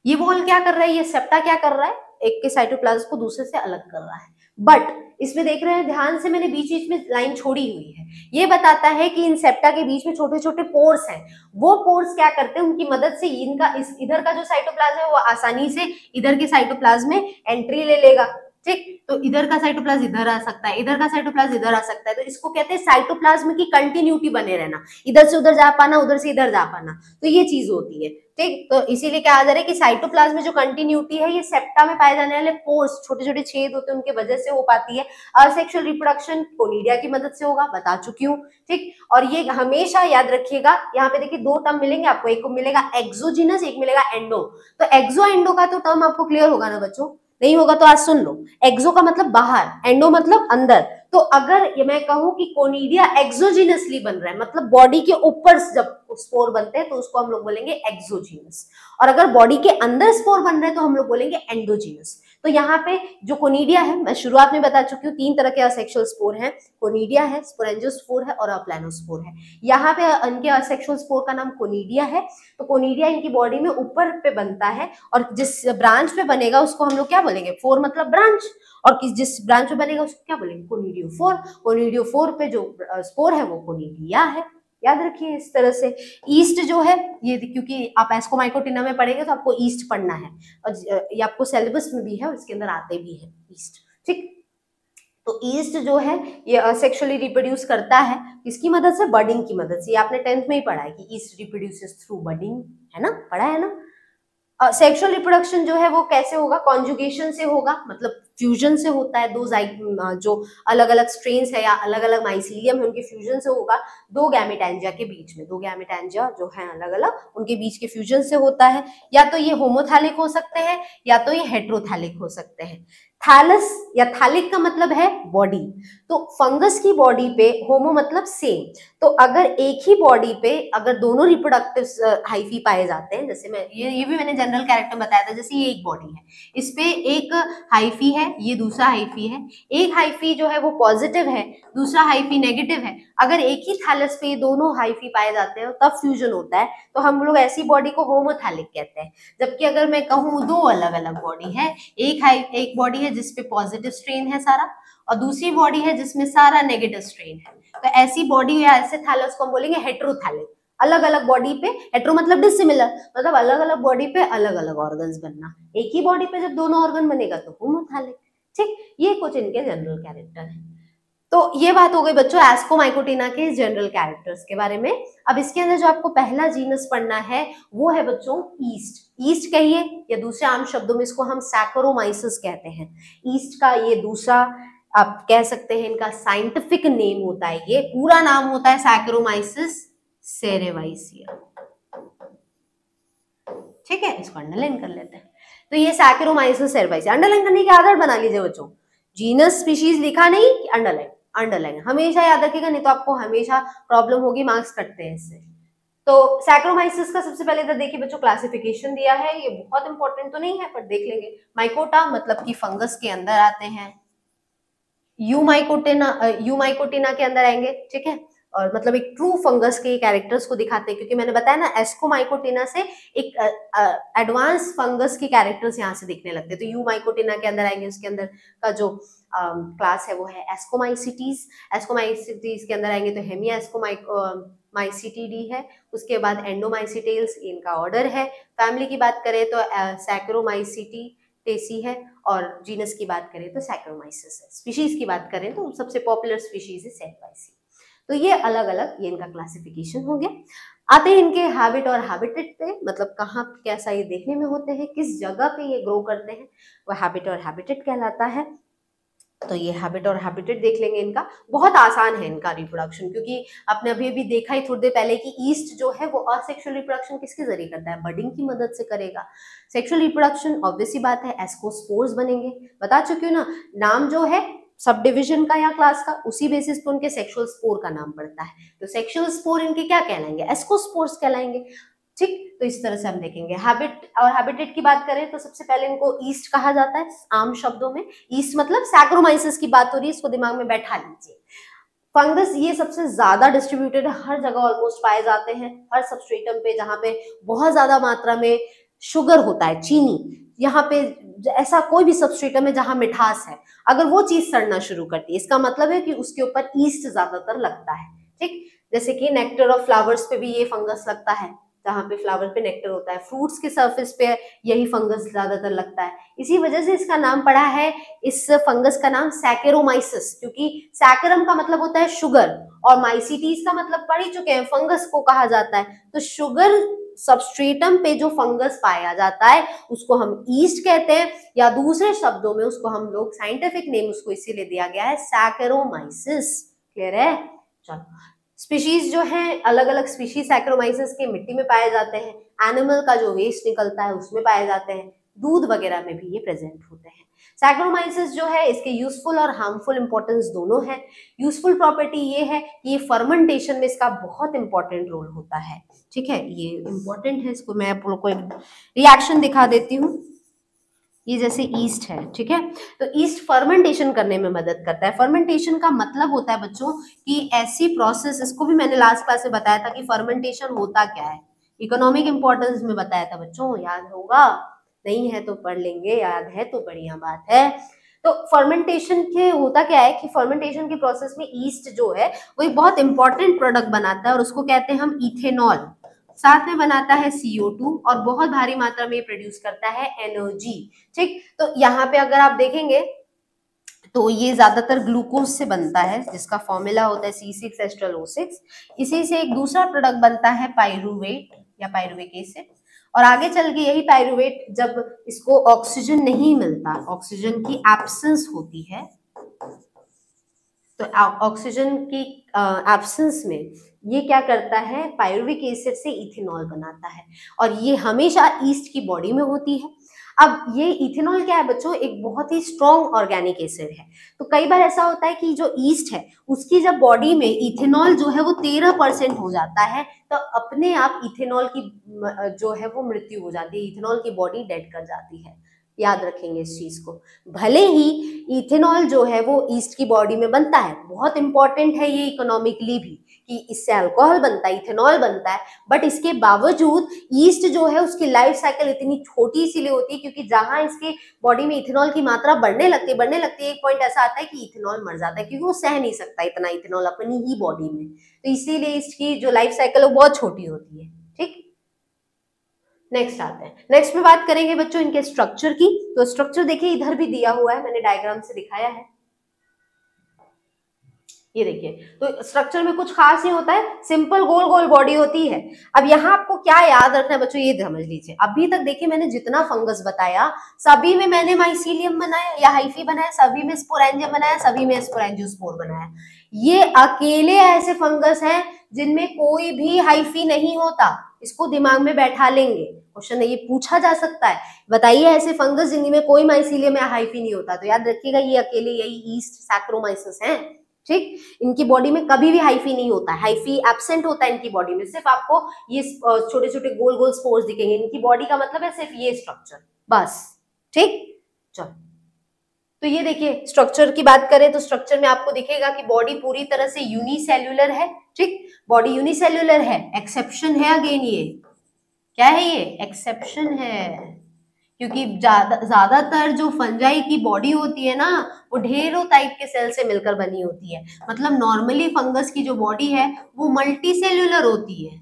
ये वॉल क्या कर रहा है, ये सेप्टा क्या कर रहा है, एक के साइटोप्लाज्म को दूसरे से अलग कर रहा है। बट इसमें देख रहे हैं ध्यान से, मैंने बीच बीच में लाइन छोड़ी हुई है, ये बताता है कि इन सेप्टा के बीच में छोटे छोटे पोर्स हैं। वो पोर्स क्या करते हैं, उनकी मदद से इनका इधर का जो साइटोप्लाज्म है वो आसानी से इधर के साइटोप्लाज्म में एंट्री ले लेगा। ठीक, तो इधर का साइटोप्लाज्म इधर आ सकता है, इधर का साइटोप्लाज्म इधर आ सकता है, तो इसको कहते हैं साइटोप्लाज्म की कंटिन्यूटी बने रहना, इधर से उधर जा पाना, उधर से इधर जा पाना, तो ये चीज होती है। ठीक, तो इसीलिए कहा जा रहा है कि साइटोप्लाज्म में जो कंटिन्यूटी है ये सेप्टा में पाए जाने वाले पोर्स, छोटे छोटे छेद होते हैं उनके वजह से हो पाती है। असेक्सुअल रिप्रोडक्शन कोनिडिया की मदद से होगा, बता चुकी हूँ। ठीक, और ये हमेशा याद रखिएगा, यहाँ पे देखिए 2 टर्म मिलेंगे आपको, एक को मिलेगा एक्सोजीनस, एक मिलेगा एंडो। तो एक्सो एंडो का तो टर्म आपको क्लियर होगा ना बच्चों, नहीं होगा तो आज सुन लो। एक्सो का मतलब बाहर, एंडो मतलब अंदर। तो अगर ये मैं कहूं कि कोनिडिया एक्सोजीनसली बन रहा है, मतलब बॉडी के ऊपर जब स्पोर बनते हैं तो उसको हम लोग बोलेंगे एक्सोजीनस, और अगर बॉडी के अंदर स्पोर बन रहे हैं तो हम लोग बोलेंगे एंडोजीनस। तो यहाँ पे जो कोनिडिया है, मैं शुरुआत में बता चुकी हूँ 3 तरह के असेक्सुअल स्पोर हैं, कोनिडिया है, स्पोरेंजियोस्पोर है और अप्लानोस्पोर है। यहाँ पे इनके असेक्सुअल स्पोर का नाम कोनिडिया है। तो कोनिडिया इनकी बॉडी में ऊपर पे बनता है, और जिस ब्रांच पे बनेगा उसको हम लोग क्या बोलेंगे, फोर मतलब ब्रांच, और जिस ब्रांच पे बनेगा उसको क्या बोलेंगे, कोनिडियोफोर। कोनिडियोफोर पे जो स्पोर है वो कोनिडिया है, याद रखिए इस तरह से। ईस्ट जो है ये, क्योंकि आप एस्कोमाइकोटिना में पढ़ेंगे तो आपको ईस्ट पढ़ना है, और ये आपको सिलेबस में भी है और इसके अंदर आते भी है ईस्ट। ठीक, तो ईस्ट जो है ये सेक्सुअली रिप्रोड्यूस करता है, किसकी मदद से, बडिंग की मदद से। ये आपने 10th में ही पढ़ा है कि ईस्ट रिप्रोड्यूसेस थ्रू बडिंग, है ना, पढ़ा है ना। सेक्सुअल रिप्रोडक्शन जो है वो कैसे होगा, कॉन्जुगेशन से होगा, मतलब फ्यूजन से होता है। जो अलग अलग स्ट्रेन्स है या अलग अलग माइसीलियम है उनके फ्यूजन से होगा, 2 गैमेटैंजिया के बीच में, 2 गैमेटैंजिया जो है अलग अलग उनके बीच के फ्यूजन से होता है। या तो ये होमोथैलिक हो सकते हैं या तो ये हेट्रोथैलिक हो सकते हैं। थैलस या थैलिक का मतलब है बॉडी, तो फंगस की बॉडी पे होमो मतलब सेम, तो अगर एक ही बॉडी पे अगर दोनों रिप्रोडक्टिव हाइफी पाए जाते हैं, जैसे मैं ये भी मैंने जनरल कैरेक्टर बताया था, जैसे ये एक बॉडी है, इस पे एक हाइफी है, ये दूसरा हाइफी है, एक हाइफी जो है वो पॉजिटिव है, दूसरा हाइफी नेगेटिव है, अगर एक ही थैलस पे ये दोनों हाइफी पाए जाते हैं तब फ्यूजन होता है, तो हम लोग ऐसी बॉडी को होमोथैलिक कहते हैं। जबकि अगर मैं कहूँ 2 अलग अलग बॉडी है, एक बॉडी है जिसपे पॉजिटिव स्ट्रेन है सारा, और दूसरी बॉडी है जिसमें सारा नेगेटिव स्ट्रेन है, तो ऐसी बॉडी या ऐसे थैलस को हम बोलेंगे हेट्रोथैलिक। अलग अलग बॉडी पे, हेट्रो मतलब डिसिमिलर, मतलब अलग अलग बॉडी पे अलग अलग ऑर्गन्स बनना, एक ही बॉडी पे जब दोनों ऑर्गन बनेगा तो होमोथैलिक। ठीक, ये कुछ इनके जनरल कैरेक्टर है। तो ये बात हो गई बच्चों एस्कोमाइकोटिना के जनरल कैरेक्टर्स के बारे में। अब इसके अंदर जो आपको पहला जीनस पढ़ना है वो है बच्चों ईस्ट। ईस्ट कहिए या दूसरे आम शब्दों में इसको हम सैकरोमाइसिस कहते हैं। ईस्ट का ये दूसरा आप कह सकते हैं इनका साइंटिफिक नेम होता है, ये पूरा नाम होता है सैकरोमाइसिस सेरेवाइसिया। ठीक है, इसको अंडरलाइन कर लेते हैं। तो ये सैकरोमाइसिस सेरेवाइसिया अंडरलाइन करने की आदत बना लीजिए बच्चों। जीनस स्पीशीज लिखा नहीं, अंडरलाइन अंडरलाइन हमेशा याद रखिएगा, नहीं तो आपको हमेशा प्रॉब्लम होगी, मार्क्स कटते हैं इससे। तो सैक्रोमाइसिस का सबसे पहले तो देखिए बच्चों क्लासिफिकेशन दिया है, ये बहुत इंपॉर्टेंट तो नहीं है पर देख लेंगे। माइकोटा मतलब कि फंगस के अंदर आते हैं, यूमाइकोटिना के अंदर आएंगे। ठीक है, और मतलब एक ट्रू फंगस के कैरेक्टर्स को दिखाते हैं, क्योंकि मैंने बताया ना एस्कोमाइकोटिना से एक एडवांस फंगस के कैरेक्टर्स यहाँ से दिखने लगते हैं। तो यूमाइकोटिना के अंदर आएंगे, उसके अंदर का जो क्लास है वो है एस्कोमाइसिटीज। एस्कोमाइसिटीज के अंदर आएंगे तो हेमिया एस्कोमाइसिटीडी है, उसके बाद एंडोमाइसिटेल्स इनका ऑर्डर है। फैमिली की बात करें तो सैकरोमाइसिटेसी है, और जीनस की बात करें तो सैकरोमाइसिस है। स्पीशीज की बात करें तो सबसे पॉपुलर स्पीशीज है सेरेवाइसिया। तो ये अलग अलग ये इनका क्लासिफिकेशन हो गया। आते हैं इनके हैबिट और हैबिटेट पे, मतलब कहाँ कैसा ये देखने में होते हैं, किस जगह पे ये ग्रो करते हैं, वो हैबिट और हैबिटेट कहलाता है। तो ये हैबिट और हैबिटेट देख लेंगे इनका। बहुत आसान है इनका रिप्रोडक्शन, क्योंकि आपने अभी अभी देखा ही थोड़ी देर पहले कि ईस्ट जो है वो असेक्सुअल रिप्रोडक्शन किसके जरिए करता है, बडिंग की मदद से करेगा। सेक्सुअल रिप्रोडक्शन ऑब्वियस सी बात है एस्कोस्पोर्स बनेंगे, बता चुकी हूँ ना, नाम जो है सब डिविजन का या क्लास का उसी बेसिस पे उनके सेक्सुअल स्पोर का नाम पड़ता है। तो सेक्सुअल स्पोर इनके क्या कहलाएंगे, एस्कोस्पोर्स कहलाएंगे। ठीक, तो इस तरह से हम देखेंगे। हैबिट और हैबिटेट की बात करें तो सबसे पहले इनको ईस्ट कहा जाता है आम शब्दों में। ईस्ट मतलब सैक्रोमाइसिस की बात हो रही है, इसको दिमाग में बैठा लीजिए। फंगस ये सबसे ज्यादा डिस्ट्रीब्यूटेड हर जगह ऑलमोस्ट पाए जाते हैं, हर सबस्ट्रेटम पे जहां पे बहुत ज्यादा मात्रा में शुगर होता है, चीनी, यहाँ पे ऐसा कोई भी सबस्ट्रेटम है जहां मिठास है, अगर वो चीज सड़ना शुरू करती है इसका मतलब है कि उसके ऊपर ईस्ट ज्यादातर लगता है। ठीक, जैसे कि नेक्टर ऑफ फ्लावर्स पे भी ये फंगस लगता है, जहाँ पे फ्लावर पे नेक्टर होता है, फ्रूट्स के सरफेस पे यही फंगस ज्यादातर लगता है। इसी वजह से इसका नाम पड़ा है, इस फंगस का नाम सैकेरोमाइसिस, क्योंकि सैकरम का मतलब होता है शुगर और माइसिटीज का मतलब पढ़ ही चुके हैं फंगस को कहा जाता है। तो शुगर सबस्ट्रेटम पे जो फंगस पाया जाता है उसको हम ईस्ट कहते हैं, या दूसरे शब्दों में उसको हम लोग साइंटिफिक नेम उसको इसीलिए दिया गया है सैकेरोमाइसिस। क्लियर है? चलो, स्पीशीज जो है अलग अलग स्पीशीज सैक्रोमाइसिस के मिट्टी में पाए जाते हैं, एनिमल का जो वेस्ट निकलता है उसमें पाए जाते हैं, दूध वगैरह में भी ये प्रेजेंट होते हैं। सैक्रोमाइसिस जो है इसके यूजफुल और हार्मफुल इंपॉर्टेंस दोनों है। यूजफुल प्रॉपर्टी ये है कि ये फर्मेंटेशन में इसका बहुत इंपॉर्टेंट रोल होता है। ठीक है, ये इंपॉर्टेंट है, इसको मैं आप लोग को एक रिएक्शन दिखा देती हूँ। ये जैसे ईस्ट है, ठीक है, तो ईस्ट फर्मेंटेशन करने में मदद करता है। फर्मेंटेशन का मतलब होता है बच्चों कि ऐसी प्रोसेस, इसको भी मैंने लास्ट क्लास में बताया था कि फर्मेंटेशन होता क्या है, इकोनॉमिक इंपॉर्टेंस में बताया था बच्चों, याद होगा, नहीं है तो पढ़ लेंगे, याद है तो बढ़िया बात है। तो फर्मेंटेशन के होता क्या है कि फर्मेंटेशन के प्रोसेस में ईस्ट जो है वो एक बहुत इंपॉर्टेंट प्रोडक्ट बनाता है और उसको कहते हैं हम इथेनॉल, साथ में बनाता है CO2 और बहुत भारी मात्रा में प्रोड्यूस करता है एनर्जी। ठीक, तो यहाँ पे अगर आप देखेंगे तो ये ज्यादातर ग्लूकोज से बनता है जिसका फॉर्मूला होता है C6H12O6। इसी से एक दूसरा प्रोडक्ट बनता है पायरुवेट या पायरुविक एसिड, और आगे चल के यही पायरुवेट जब इसको ऑक्सीजन नहीं मिलता, ऑक्सीजन की एब्सेंस होती है, तो ऑक्सीजन की एब्सेंस में ये क्या करता है, पायरुविक एसिड से इथेनॉल बनाता है, और ये हमेशा ईस्ट की बॉडी में होती है। अब ये इथेनॉल क्या है बच्चों, एक बहुत ही स्ट्रॉन्ग ऑर्गेनिक एसिड है। तो कई बार ऐसा होता है कि जो ईस्ट है उसकी जब बॉडी में इथेनॉल जो है वो 13% हो जाता है, तो अपने आप इथेनॉल की जो है वो मृत्यु हो जाती है, इथेनॉल की बॉडी डेड कर जाती है। याद रखेंगे इस चीज को। भले ही इथेनॉल जो है वो ईस्ट की बॉडी में बनता है, बहुत इंपॉर्टेंट है ये इकोनॉमिकली भी कि इससे अल्कोहल बनता है, इथेनॉल बनता है, बट इसके बावजूद ईस्ट जो है उसकी लाइफ साइकिल इतनी छोटी इसीलिए होती है क्योंकि जहां इसके बॉडी में इथेनॉल की मात्रा बढ़ने लगती है, एक पॉइंट ऐसा आता है कि इथेनॉल मर जाता है क्योंकि वो सह नहीं सकता इतना इथेनॉल अपनी ही बॉडी में। तो इसीलिए इसकी जो लाइफ साइकिल है वो बहुत छोटी होती है। ठीक, नेक्स्ट आते हैं। नेक्स्ट में बात करेंगे बच्चों इनके स्ट्रक्चर की। तो स्ट्रक्चर देखिए इधर भी दिया हुआ है, मैंने डायग्राम से दिखाया है। ये देखिए, तो स्ट्रक्चर में कुछ खास नहीं होता है, सिंपल गोल गोल बॉडी होती है। अब यहाँ आपको क्या याद रखना है बच्चों, ये समझ लीजिए। अभी तक देखिए मैंने जितना फंगस बताया सभी में मैंने माइसीलियम बनाया या हाइफी बनाया, सभी में स्पोरेंजियम बनाया, सभी में स्पोरेंजियोस्पोर बनाया। ये अकेले ऐसे फंगस हैं जिनमें कोई भी हाइफी नहीं होता। इसको दिमाग में बैठा लेंगे, क्वेश्चन ये पूछा जा सकता है, बताइए ऐसे फंगस जिनमें कोई माइसीलियम या हाइफी नहीं होता। तो याद रखिएगा ये अकेले यही ईस्ट सैक्रोमाइसिस हैं। ठीक, इनकी बॉडी में कभी भी हाइफी नहीं होता, हाइफी एब्सेंट होता है इनकी बॉडी में। सिर्फ आपको ये छोटे छोटे गोल गोल स्पोर्स दिखेंगे। इनकी बॉडी का मतलब है सिर्फ ये स्ट्रक्चर, बस। ठीक, चलो तो ये देखिए स्ट्रक्चर की बात करें तो स्ट्रक्चर में आपको दिखेगा कि बॉडी पूरी तरह से यूनिसेल्युलर है। ठीक, बॉडी यूनिसेल्युलर है, एक्सेप्शन है अगेन, ये क्या है, ये एक्सेप्शन है, क्योंकि ज्यादातर जो फंजाई की बॉडी होती है ना वो ढेरों टाइप के सेल से मिलकर बनी होती है। मतलब नॉर्मली फंगस की जो बॉडी है वो मल्टी सेल्युलर होती है।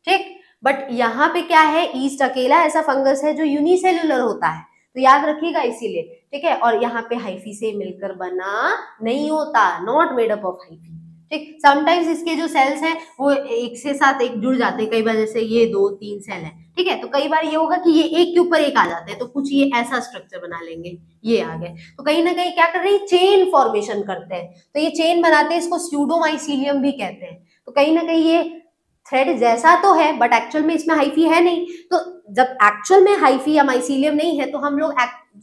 ठीक, बट यहाँ पे क्या है, ईस्ट अकेला ऐसा फंगस है जो यूनिसेल्युलर होता है, तो याद रखिएगा इसीलिए। ठीक है, और यहाँ पे हाइफी से मिलकर बना नहीं होता, not made up of hyphae. ठीक, समटाइम्स इसके जो सेल्स हैं वो एक से साथ एक जुड़ जाते हैं, कई बार जैसे ये 2-3 सेल है। ठीक है, तो कई बार ये होगा कि ये एक के ऊपर एक आ जाते हैं, तो कुछ ये ऐसा स्ट्रक्चर बना लेंगे, ये आ गए, तो कहीं ना कहीं क्या कर रहे हैं, चेन फॉर्मेशन करते हैं। तो ये चेन बनाते हैं, इसको स्यूडोमाइसीलियम भी कहते हैं। तो कहीं ना कहीं ये थ्रेड जैसा तो है बट एक्चुअल में इसमें हाइफी है नहीं। तो जब एक्चुअल में हाइफी या माइसीलियम नहीं है तो हम लोग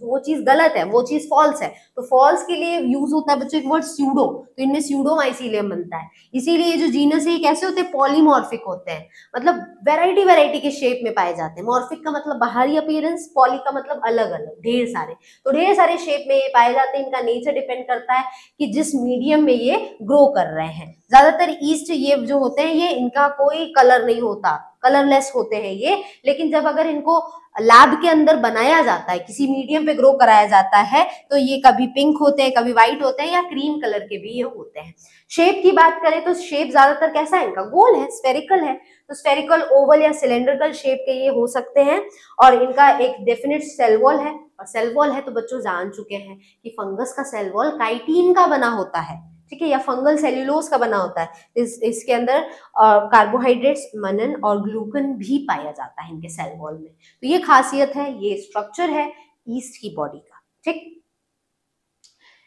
वो चीज गलत है, वो चीज फॉल्स है। तो फॉल्स के लिए यूज होता है बच्चों एक वर्ड स्यूडो, तो इनमें स्यूडो माइसीलियम बनता है। इसीलिए जो जीनस है ये कैसे होते हैं, पॉलीमॉर्फिक होते हैं, मतलब वैरायटी वैरायटी के शेप में पाए जाते हैं। मॉर्फिक का मतलब बाहरी अपीयरेंस, पॉली का मतलब अलग अलग, ढेर सारे, तो ढेर सारे शेप में ये पाए जाते हैं। इनका नेचर डिपेंड करता है कि जिस मीडियम में ये ग्रो कर रहे हैं। ज्यादातर ईस्ट ये जो होते हैं ये इनका कोई कलर नहीं होता, कलरलेस होते हैं ये। लेकिन जब अगर इनको लैब के अंदर बनाया जाता है, किसी मीडियम पे ग्रो कराया जाता है, तो ये कभी पिंक होते हैं, कभी व्हाइट होते हैं, या क्रीम कलर के भी ये होते हैं। शेप की बात करें तो शेप ज्यादातर कैसा है, इनका गोल है, स्फेरिकल है। तो स्फेरिकल, ओवल या सिलेंड्रिकल शेप के ये हो सकते हैं। और इनका एक डेफिनेट सेल वॉल है, और सेल वॉल है तो बच्चों जान चुके हैं कि फंगस का सेल वॉल काइटिन का बना होता है। ठीक है, या फंगल सेल्यूलोज का बना होता है। इसके अंदर कार्बोहाइड्रेट्स, मनन और ग्लूकन भी पाया जाता है इनके सेल वॉल में। तो ये खासियत है, ये स्ट्रक्चर है ईस्ट की बॉडी का। ठीक,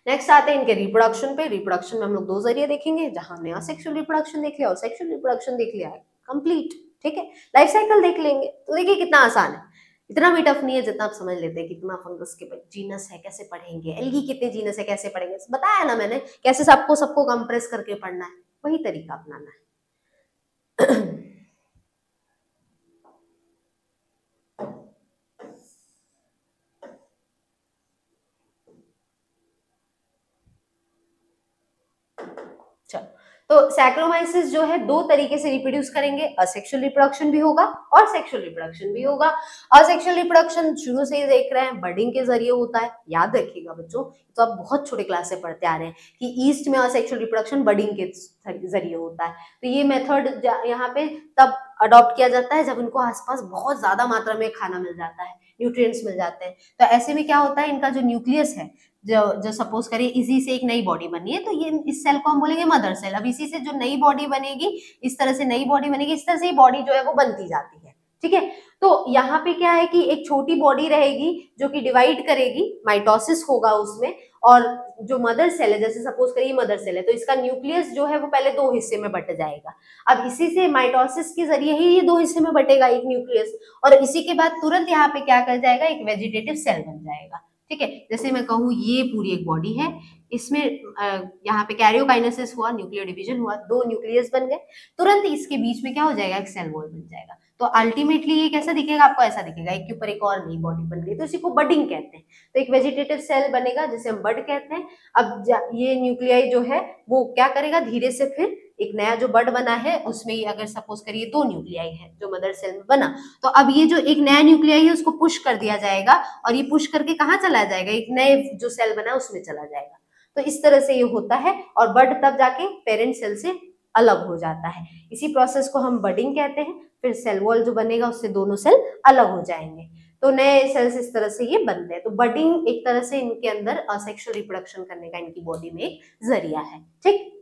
नेक्स्ट आते हैं इनके रिप्रोडक्शन पे। रिप्रोडक्शन में हम लोग 2 जरिए देखेंगे, जहां हमने असेक्सुअल रिप्रोडक्शन देख लिया और सेक्सुअल रिप्रोडक्शन देख लिया है, कंप्लीट। ठीक है, लाइफ साइकिल देख लेंगे। तो देखिए कितना आसान है, इतना भी टफ नहीं है जितना आप समझ लेते हैं। कितना फंगस के जीनस है कैसे पढ़ेंगे, एल्गी कितने जीनस है कैसे पढ़ेंगे, बताया ना मैंने कैसे सबको कंप्रेस करके पढ़ना है, वही तरीका अपनाना है। चलो, तो सैक्रोमाइसिस जो है 2 तरीके से रिप्रोड्यूस करेंगे, असेक्सुअल रिप्रोडक्शन भी होगा और सेक्सुअल रिप्रोडक्शन भी होगा। असेक्सुअल रिप्रोडक्शन शुरू से ही देख रहे हैं, बडिंग के जरिए होता है। याद रखिएगा बच्चों, तो आप बहुत छोटे क्लास से पढ़ते आ रहे हैं कि ईस्ट में असेक्सुअल रिप्रोडक्शन बडिंग के जरिए होता है। तो ये मेथड यहाँ पे तब अडॉप्ट किया जाता है जब इनको आसपास बहुत ज्यादा मात्रा में खाना मिल जाता है, न्यूट्रिएंट्स मिल जाते हैं। तो ऐसे में क्या होता है, इनका जो न्यूक्लियस है, जो सपोज करिए इसी से एक नई बॉडी बनी है, तो ये इस सेल को हम बोलेंगे मदर सेल। अब इसी से जो नई बॉडी बनेगी, इस तरह से नई बॉडी बनेगी, इस तरह से बॉडी जो है वो बनती जाती है। ठीक है, तो यहाँ पे क्या है कि एक छोटी बॉडी रहेगी जो कि डिवाइड करेगी, माइटोसिस होगा उसमें, और जो मदर सेल है, जैसे सपोज करिए मदर सेल है, तो इसका न्यूक्लियस जो है वो पहले 2 हिस्से में बट जाएगा। अब इसी से माइटोसिस के जरिए ही ये 2 हिस्से में बटेगा, एक न्यूक्लियस, और इसी के बाद तुरंत यहाँ पे क्या कर जाएगा, एक वेजिटेटिव सेल बन जाएगा। ठीक है, जैसे मैं कहूँ ये पूरी एक बॉडी है, इसमें यहाँ पे कैरियोकाइनेसिस हुआ, न्यूक्लियर डिवीजन हुआ, 2 न्यूक्लियस बन गए, तुरंत इसके बीच में क्या हो जाएगा, एक सेल वॉल बन जाएगा। तो अल्टीमेटली ये कैसा दिखेगा आपको, ऐसा दिखेगा, एक के ऊपर एक और नई बॉडी बन गई, तो इसी को बडिंग कहते हैं। तो एक वेजिटेटिव सेल बनेगा जिसे हम बड कहते हैं। अब ये न्यूक्लियाई जो है वो क्या करेगा, धीरे से फिर एक नया जो बड बना है उसमें अगर सपोज करिए 2 न्यूक्लियाई है जो मदर सेल में बना, तो अब ये जो एक नया न्यूक्लियाई है उसको पुश कर दिया जाएगा, और ये पुश करके कहाँ चला जाएगा, एक नए जो सेल बना है उसमें चला जाएगा। तो इस तरह से ये होता है, और बड तब जाके पेरेंट सेल से अलग हो जाता है। इसी प्रोसेस को हम बडिंग कहते हैं। फिर सेल वॉल जो बनेगा उससे दोनों सेल अलग हो जाएंगे, तो नए सेल्स इस तरह से ये बनते हैं। तो बडिंग एक तरह से इनके अंदर असेक्सुअल रिप्रोडक्शन करने का इनकी बॉडी में एक जरिया है। ठीक,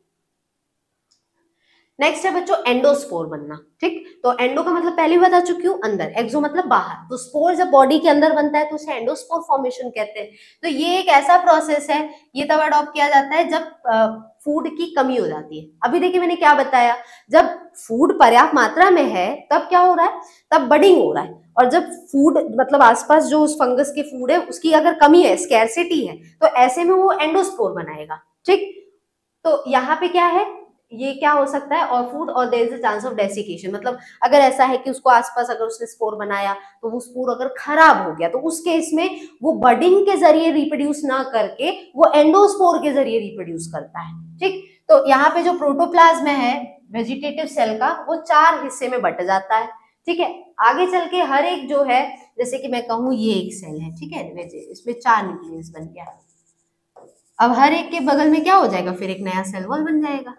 नेक्स्ट है बच्चों एंडोस्पोर बनना। ठीक, तो एंडो का मतलब पहले बता चुकी हूँ अंदर, एक्सो मतलब बाहर, तो स्पोर जब बॉडी के अंदर बनता है तो उसे एंडोस्पोर फॉर्मेशन कहते हैं। तो ये एक ऐसा प्रोसेस है, ये तब अडॉप्ट किया जाता है जब फूड की कमी हो जाती है। अभी देखिए मैंने क्या बताया, जब फूड पर्याप्त मात्रा में है तब क्या हो रहा है, तब बडिंग हो रहा है, और जब फूड मतलब आसपास जो उस फंगस के फूड है उसकी अगर कमी है, स्कैरसिटी है, तो ऐसे में वो एंडोस्पोर बनाएगा। ठीक, तो यहाँ पे क्या है, ये क्या हो सकता है, और फूड और there is a chance of desiccation, मतलब अगर ऐसा है कि उसको आसपास अगर उसने स्पोर बनाया तो वो स्पोर अगर खराब हो गया तो उस केस में वो बडिंग के जरिए रिप्रोड्यूस ना करके वो एंडोस्पोर के जरिए रिप्रोड्यूस करता है। ठीक, तो यहाँ पे जो प्रोटोप्लाज्म है वेजिटेटिव सेल का, वो 4 हिस्से में बट जाता है। ठीक है, आगे चल के हर एक जो है, जैसे कि मैं कहूँ ये एक सेल है, ठीक है, इसमें 4 न्यूक्लियस बन गया, अब हर एक के बगल में क्या हो जाएगा, फिर एक नया सेल वॉल बन जाएगा,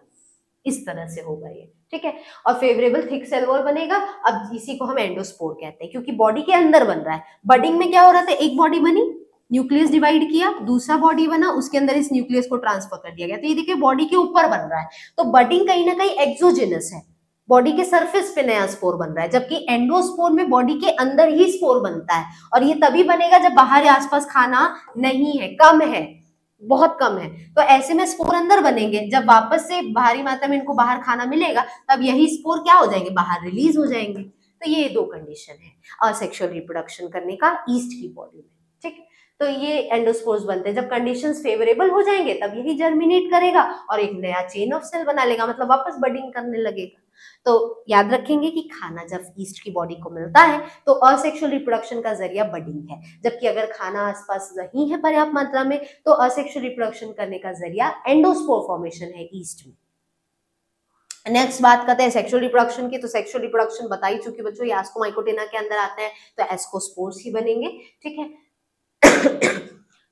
इस तरह से होगा ये। ठीक है, और फेवरेबल थिक सेल वॉल बनेगा। अब इसी को हम एंडोस्पोर कहते हैं, क्योंकि बॉडी के अंदर बन रहा है। बडिंग में क्या हो रहा था, एक बॉडी बनी, न्यूक्लियस डिवाइड किया, दूसरा बॉडी बना, उसके अंदर इस न्यूक्लियस को ट्रांसफर कर दिया गया, तो ये देखिए बॉडी के ऊपर बन रहा है। तो बडिंग कहीं ना कहीं एक्सोजेनस है, बॉडी के सरफेस पे नया स्पोर बन रहा है, जबकि एंडोस्पोर में बॉडी के अंदर ही स्पोर बनता है, और ये तभी बनेगा जब बाहर या आसपास खाना नहीं है, कम है, बहुत कम है। तो ऐसे में स्पोर अंदर बनेंगे, जब वापस से भारी मात्रा में इनको बाहर खाना मिलेगा तब यही स्पोर क्या हो जाएंगे, बाहर रिलीज हो जाएंगे। तो ये 2 कंडीशन है असेक्सुअल रिप्रोडक्शन करने का ईस्ट की बॉडी में। ठीक, तो ये एंडोस्पोर्स बनते हैं, जब कंडीशंस फेवरेबल हो जाएंगे तब यही जर्मिनेट करेगा और एक नया चेन ऑफ सेल बना लेगा, मतलब वापस बडिंग करने लगेगा। तो याद रखेंगे कि खाना जब ईस्ट की बॉडी को मिलता है तो असेक्सुअल रिप्रोडक्शन का जरिया बडिंग है, जबकि अगर खाना आसपास नहीं है पर्याप्त मात्रा में तो असेक्सुअल रिप्रोडक्शन करने का जरिया एंडोस्पोर फॉर्मेशन है ईस्ट में। नेक्स्ट बात करते हैं सेक्सुअल रिप्रोडक्शन की। तो सेक्सुअल रिप्रोडक्शन बता ही चुकी बच्चों, ये एस्कोमाइकोटेना के अंदर आते हैं, तो एस्कोस्पोर्स ही बनेंगे। ठीक है,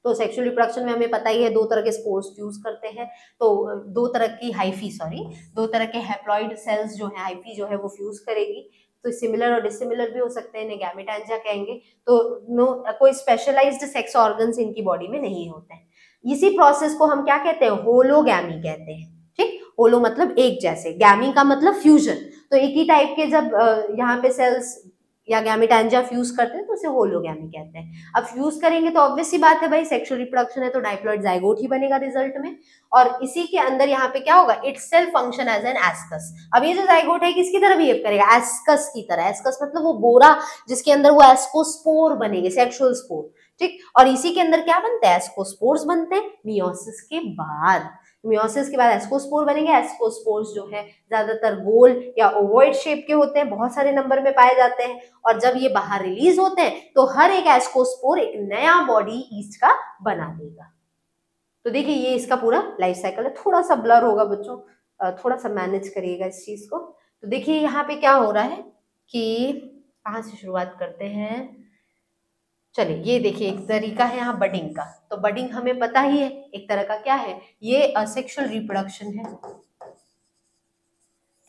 तो सेक्सुअल रिप्रोडक्शन में हमें पता ही है 2 तरह के स्पोर्स फ्यूज करते हैं, तो 2 तरह की हाइफी, सॉरी 2 तरह के हैप्लॉइड सेल्स जो है, हाइफी जो है वो फ्यूज करेगी। तो सिमिलर और डिसिमिलर भी हो सकते हैं, इन्हें गैमेटैंजिया कहेंगे। तो नो कोई स्पेशलाइज्ड सेक्स ऑर्गन्स इनकी बॉडी में नहीं होते हैं। इसी प्रोसेस को हम क्या कहते हैं, होलोगैमी कहते हैं। ठीक, होलो मतलब एक जैसे, गैमी का मतलब फ्यूजन, तो एक ही टाइप के जब यहाँ पे सेल्स या गैमेटैंजिया फ्यूज करते हैं तो उसे होलोगैमी कहते हैं। अब फ्यूज करेंगे तो ऑब्वियस सी बात है भाई, सेक्सुअल रिप्रोडक्शन है तो डाइप्लॉइड जाइगोट ही बनेगा रिजल्ट में, और इसी के अंदर यहाँ पे क्या होगा, itself function as an ascus. अब ये जो जाइगोट है किसकी तरह बिहेव करेगा, एस्कस की तरह। एस्कस मतलब वो बोरा जिसके अंदर वो एस्कोस्पोर बनेंगे, सेक्सुअल स्पोर। ठीक, और इसी के अंदर क्या बनते हैं, एस्कोस्पोर्स बनते हैं मियोसिस के बाद। मियोसिस के बाद एस्कोस्पोर बनेंगे। एस्कोस्पोर्स जो है ज्यादातर गोल या ओवॉइड शेप के होते हैं, बहुत सारे नंबर में पाए जाते हैं, और जब ये बाहर रिलीज होते हैं तो हर एक एस्कोस्पोर एक नया बॉडी ईस्ट का बना देगा। तो देखिए ये इसका पूरा लाइफ साइकिल है। थोड़ा सा ब्लर होगा बच्चों, थोड़ा सा मैनेज करिएगा इस चीज को। तो देखिए यहाँ पे क्या हो रहा है कि कहाँ से शुरुआत करते हैं, चलिए ये देखिए एक तरीका है यहाँ बडिंग का। तो बडिंग हमें पता ही है एक तरह का क्या है, ये असेक्सुअल रिप्रोडक्शन है।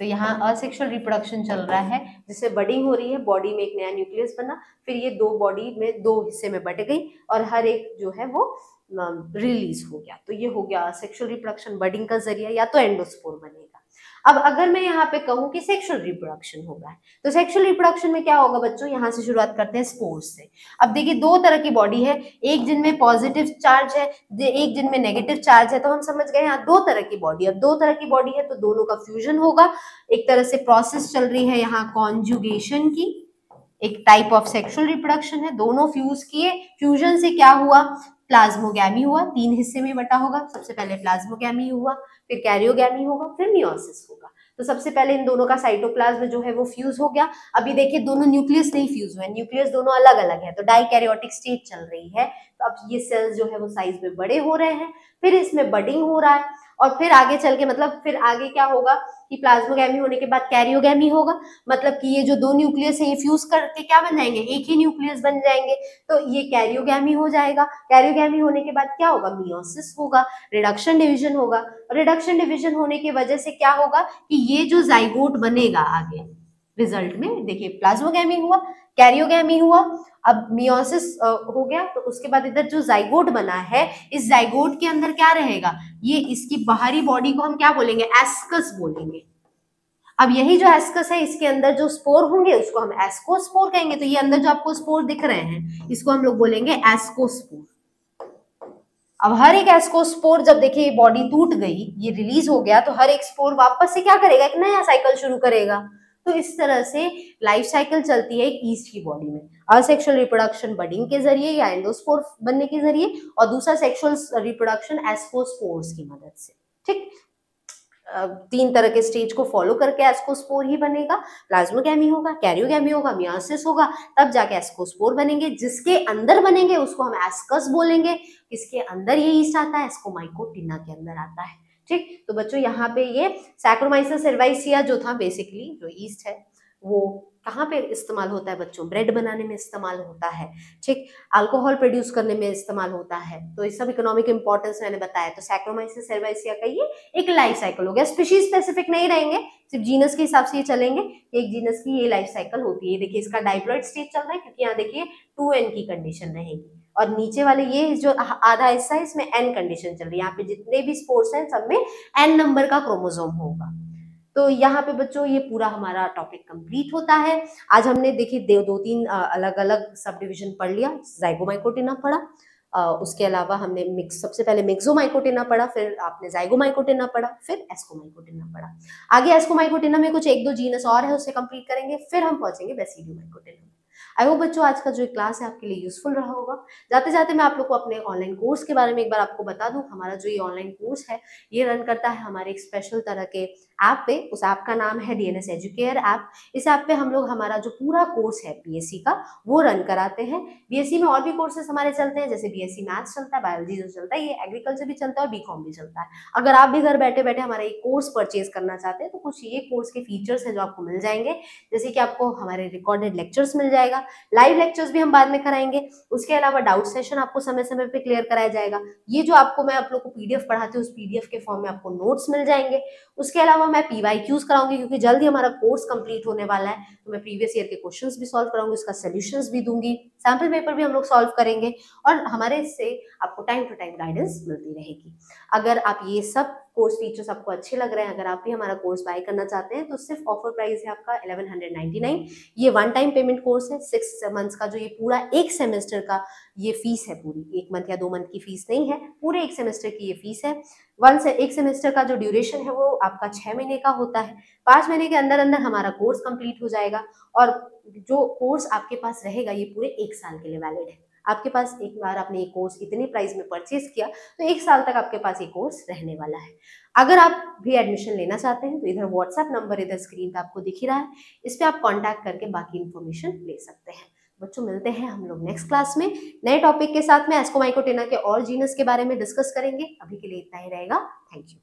तो यहाँ असेक्सुअल रिप्रोडक्शन चल रहा है, जिससे बडिंग हो रही है, बॉडी में एक नया न्यूक्लियस बना, फिर ये 2 बॉडी में 2 हिस्से में बट गई और हर एक जो है वो रिलीज हो गया। तो ये हो गया सेक्सुअल रिप्रोडक्शन बडिंग का जरिया, या तो एंडोस्पोर बनेगा। अब अगर मैं यहाँ पे कहूँ कि सेक्सुअल रिप्रोडक्शन हो रहा है, तो सेक्सुअल रिप्रोडक्शन में क्या होगा बच्चों, यहाँ से शुरुआत करते हैं स्पोर्स से। अब देखिए 2 तरह की बॉडी है, एक जिनमें पॉजिटिव चार्ज है, एक जिनमें नेगेटिव चार्ज है, तो हम समझ गए यहाँ 2 तरह की बॉडी। अब 2 तरह की बॉडी है तो दोनों का फ्यूजन होगा। एक तरह से प्रोसेस चल रही है यहाँ कॉन्जुगेशन की, एक टाइप ऑफ सेक्सुअल रिप्रोडक्शन है, दोनों फ्यूज किए, फ्यूजन से क्या हुआ, प्लाज्मोगैमी हुआ, 3 हिस्से में बटा होगा। सबसे पहले प्लाज्मोगैमी हुआ, फिर कैरियोगैमी होगा, फिर मियोसिस होगा। तो सबसे पहले इन दोनों का साइटोप्लाज्म जो है वो फ्यूज हो गया। अभी देखिए दोनों न्यूक्लियस नहीं फ्यूज हुए, न्यूक्लियस दोनों अलग अलग है, तो डाइकैरियोटिक स्टेज चल रही है। तो अब ये सेल्स जो है वो साइज में बड़े हो रहे हैं, फिर इसमें बडिंग हो रहा है, और फिर आगे चल के मतलब फिर आगे क्या होगा कि प्लाज्मोगैमी होने के बाद कैरियोगैमी होगा, मतलब कि ये जो 2 न्यूक्लियस है ये फ्यूज करके क्या बन जाएंगे, एक ही न्यूक्लियस बन जाएंगे, तो ये कैरियोगैमी हो जाएगा। कैरियोगैमी होने के बाद क्या होगा, मियोसिस होगा, रिडक्शन डिवीजन होगा। रिडक्शन डिवीजन होने की वजह से क्या होगा कि ये जो जाइगोट बनेगा आगे रिजल्ट में, देखिए प्लाज्मोगैमी हुआ, कैरियोगैमी हुआ, अब मियोसिस हो गया, तो उसके बाद इधर जो जाइगोट बना है, इस जाइगोट के अंदर क्या रहेगा, ये इसकी बाहरी बॉडी को हम क्या बोलेंगे, एस्कस बोलेंगे। अब यही जो एस्कस है, इसके अंदर जो स्पोर होंगे उसको हम एस्कोस्पोर कहेंगे। तो ये अंदर जो आपको स्पोर दिख रहे हैं इसको हम लोग बोलेंगे एस्कोस्पोर। अब हर एक एस्कोस्पोर जब देखिए बॉडी टूट गई, ये रिलीज हो गया, तो हर एक स्पोर वापस से क्या करेगा, एक नया साइकिल शुरू करेगा। तो इस तरह से लाइफ साइकिल चलती है एक ईस्ट की बॉडी में। असेक्सुअल रिप्रोडक्शन बडिंग के जरिए या एंडोस्पोर बनने के जरिए, और दूसरा सेक्सुअल रिप्रोडक्शन एस्कोस्पोर्स की मदद से। ठीक, तीन तरह के स्टेज को फॉलो करके एस्कोस्पोर ही बनेगा। प्लाज्मोगैमी होगा, कैरियोगैमी होगा, मियोसिस होगा, तब जाके एस्कोस्पोर बनेंगे। जिसके अंदर बनेंगे उसको हम एस्कस बोलेंगे। किसके अंदर ये ईस्ट आता है, एस्कोमाइकोटिना के अंदर आता है। ठीक, तो बच्चों यहाँ पे ये सैक्रोमाइसिस सर्वाइसिया जो था बेसिकली जो ईस्ट है वो कहाँ पे इस्तेमाल होता है बच्चों, ब्रेड बनाने में इस्तेमाल होता है। ठीक, अल्कोहल प्रोड्यूस करने में इस्तेमाल होता है। तो इस सब इकोनॉमिक इंपॉर्टेंस मैंने बताया। तो सैक्रोमाइसिस सर्वाइसिया का ये एक लाइफ साइकिल हो गया। स्पीशीज स्पेसिफिक नहीं रहेंगे, सिर्फ जीनस के हिसाब से ये चलेंगे। एक जीनस की ये लाइफ साइकिल होती है। देखिए इसका डाइप्लॉइड स्टेज चल रहा है क्योंकि यहाँ देखिए 2n की कंडीशन रहेगी, और नीचे वाले ये जो आधा हिस्सा है इसमें n कंडीशन चल रही है। यहाँ पे जितने भी स्पोर्स हैं सब में n नंबर का क्रोमोसोम होगा। तो यहाँ पे बच्चों ये पूरा हमारा टॉपिक कंप्लीट होता है। आज हमने देखिए दो तीन अलग अलग सब डिविजन पढ़ लिया। जाइगोमाइकोटिना पढ़ा, उसके अलावा हमने सबसे पहले मिक्सोमाइकोटिना पढ़ा, फिर आपने जाइगोमाइकोटिना पढ़ा, फिर एस्कोमाइकोटिना पढ़ा। आगे एस्कोमाइकोटिना में कुछ एक दो जीनस और है, उसे कंप्लीट करेंगे, फिर हम पहुंचेंगे बेसिडियोमाइकोटिना। आई होप बच्चों आज का जो क्लास है आपके लिए यूजफुल रहा होगा। जाते जाते मैं आप लोग को अपने ऑनलाइन कोर्स के बारे में एक बार आपको बता दूं। हमारा जो ये ऑनलाइन कोर्स है ये रन करता है हमारे एक स्पेशल तरह के ऐप पे। उस ऐप का नाम है डीएनएस एजुकेयर ऐप। इस ऐप पे हम लोग हमारा जो पूरा कोर्स है बीएससी का वो रन कराते हैं। बीएससी में और भी कोर्सेज हमारे चलते हैं, जैसे बीएससी मैथ्स चलता है, बायोलॉजी जो चलता है, ये एग्रीकल्चर भी चलता है और बीकॉम भी चलता है। अगर आप भी घर बैठे बैठे हमारा एक कोर्स परचेज करना चाहते हैं तो कुछ ये कोर्स के फीचर्स हैं जो आपको मिल जाएंगे, जैसे कि आपको हमारे रिकॉर्डेड लेक्चर्स मिल जाएगा, लाइव लेक्चर्स भी हम बाद में कराएंगे। उसके अलावा डाउट सेशन आपको समय समय पे क्लियर कराया जाएगा। ये जो आपको मैं आप लोग को पीडीएफ पढ़ाती हूँ उस पीडीएफ के फॉर्म में आपको नोट्स मिल जाएंगे। उसके अलावा मैं पीवाईक्यूज कराऊंगी क्योंकि जल्द ही हमारा कोर्स कंप्लीट होने वाला है, तो मैं प्रीवियस ईयर के क्वेश्चंस भी सॉल्व कराऊंगी, उसका सॉल्यूशंस भी दूंगी, सैंपल पेपर भी हम लोग सॉल्व करेंगे, और हमारे इससे आपको टाइम टू टाइम गाइडेंस मिलती रहेगी। अगर आप ये सब कोर्स फीचर्स आपको अच्छे लग रहे हैं, अगर आप भी हमारा कोर्स बाय करना चाहते हैं तो सिर्फ ऑफर प्राइस है आपका 1199। ये वन टाइम पेमेंट कोर्स है। 6 मंथ्स का जो ये पूरा एक सेमेस्टर का ये फीस है, पूरी 1 मंथ या 2 मंथ की फीस नहीं है, पूरे एक सेमेस्टर की ये फीस है। एक सेमेस्टर का जो ड्यूरेशन है वो आपका 6 महीने का होता है। 5 महीने के अंदर अंदर हमारा कोर्स कंप्लीट हो जाएगा, और जो कोर्स आपके पास रहेगा ये पूरे 1 साल के लिए वैलिड है। आपके पास एक बार आपने ये कोर्स इतने प्राइस में परचेज किया तो 1 साल तक आपके पास ये कोर्स रहने वाला है। अगर आप भी एडमिशन लेना चाहते हैं तो इधर व्हाट्सएप नंबर इधर स्क्रीन पे आपको दिख ही रहा है, इस पे आप कांटेक्ट करके बाकी इन्फॉर्मेशन ले सकते हैं। बच्चों मिलते हैं हम लोग नेक्स्ट क्लास में नए टॉपिक के साथ में। एस्कोमाइकोटिना के और जीनस के बारे में डिस्कस करेंगे। अभी के लिए इतना ही रहेगा। Thank you.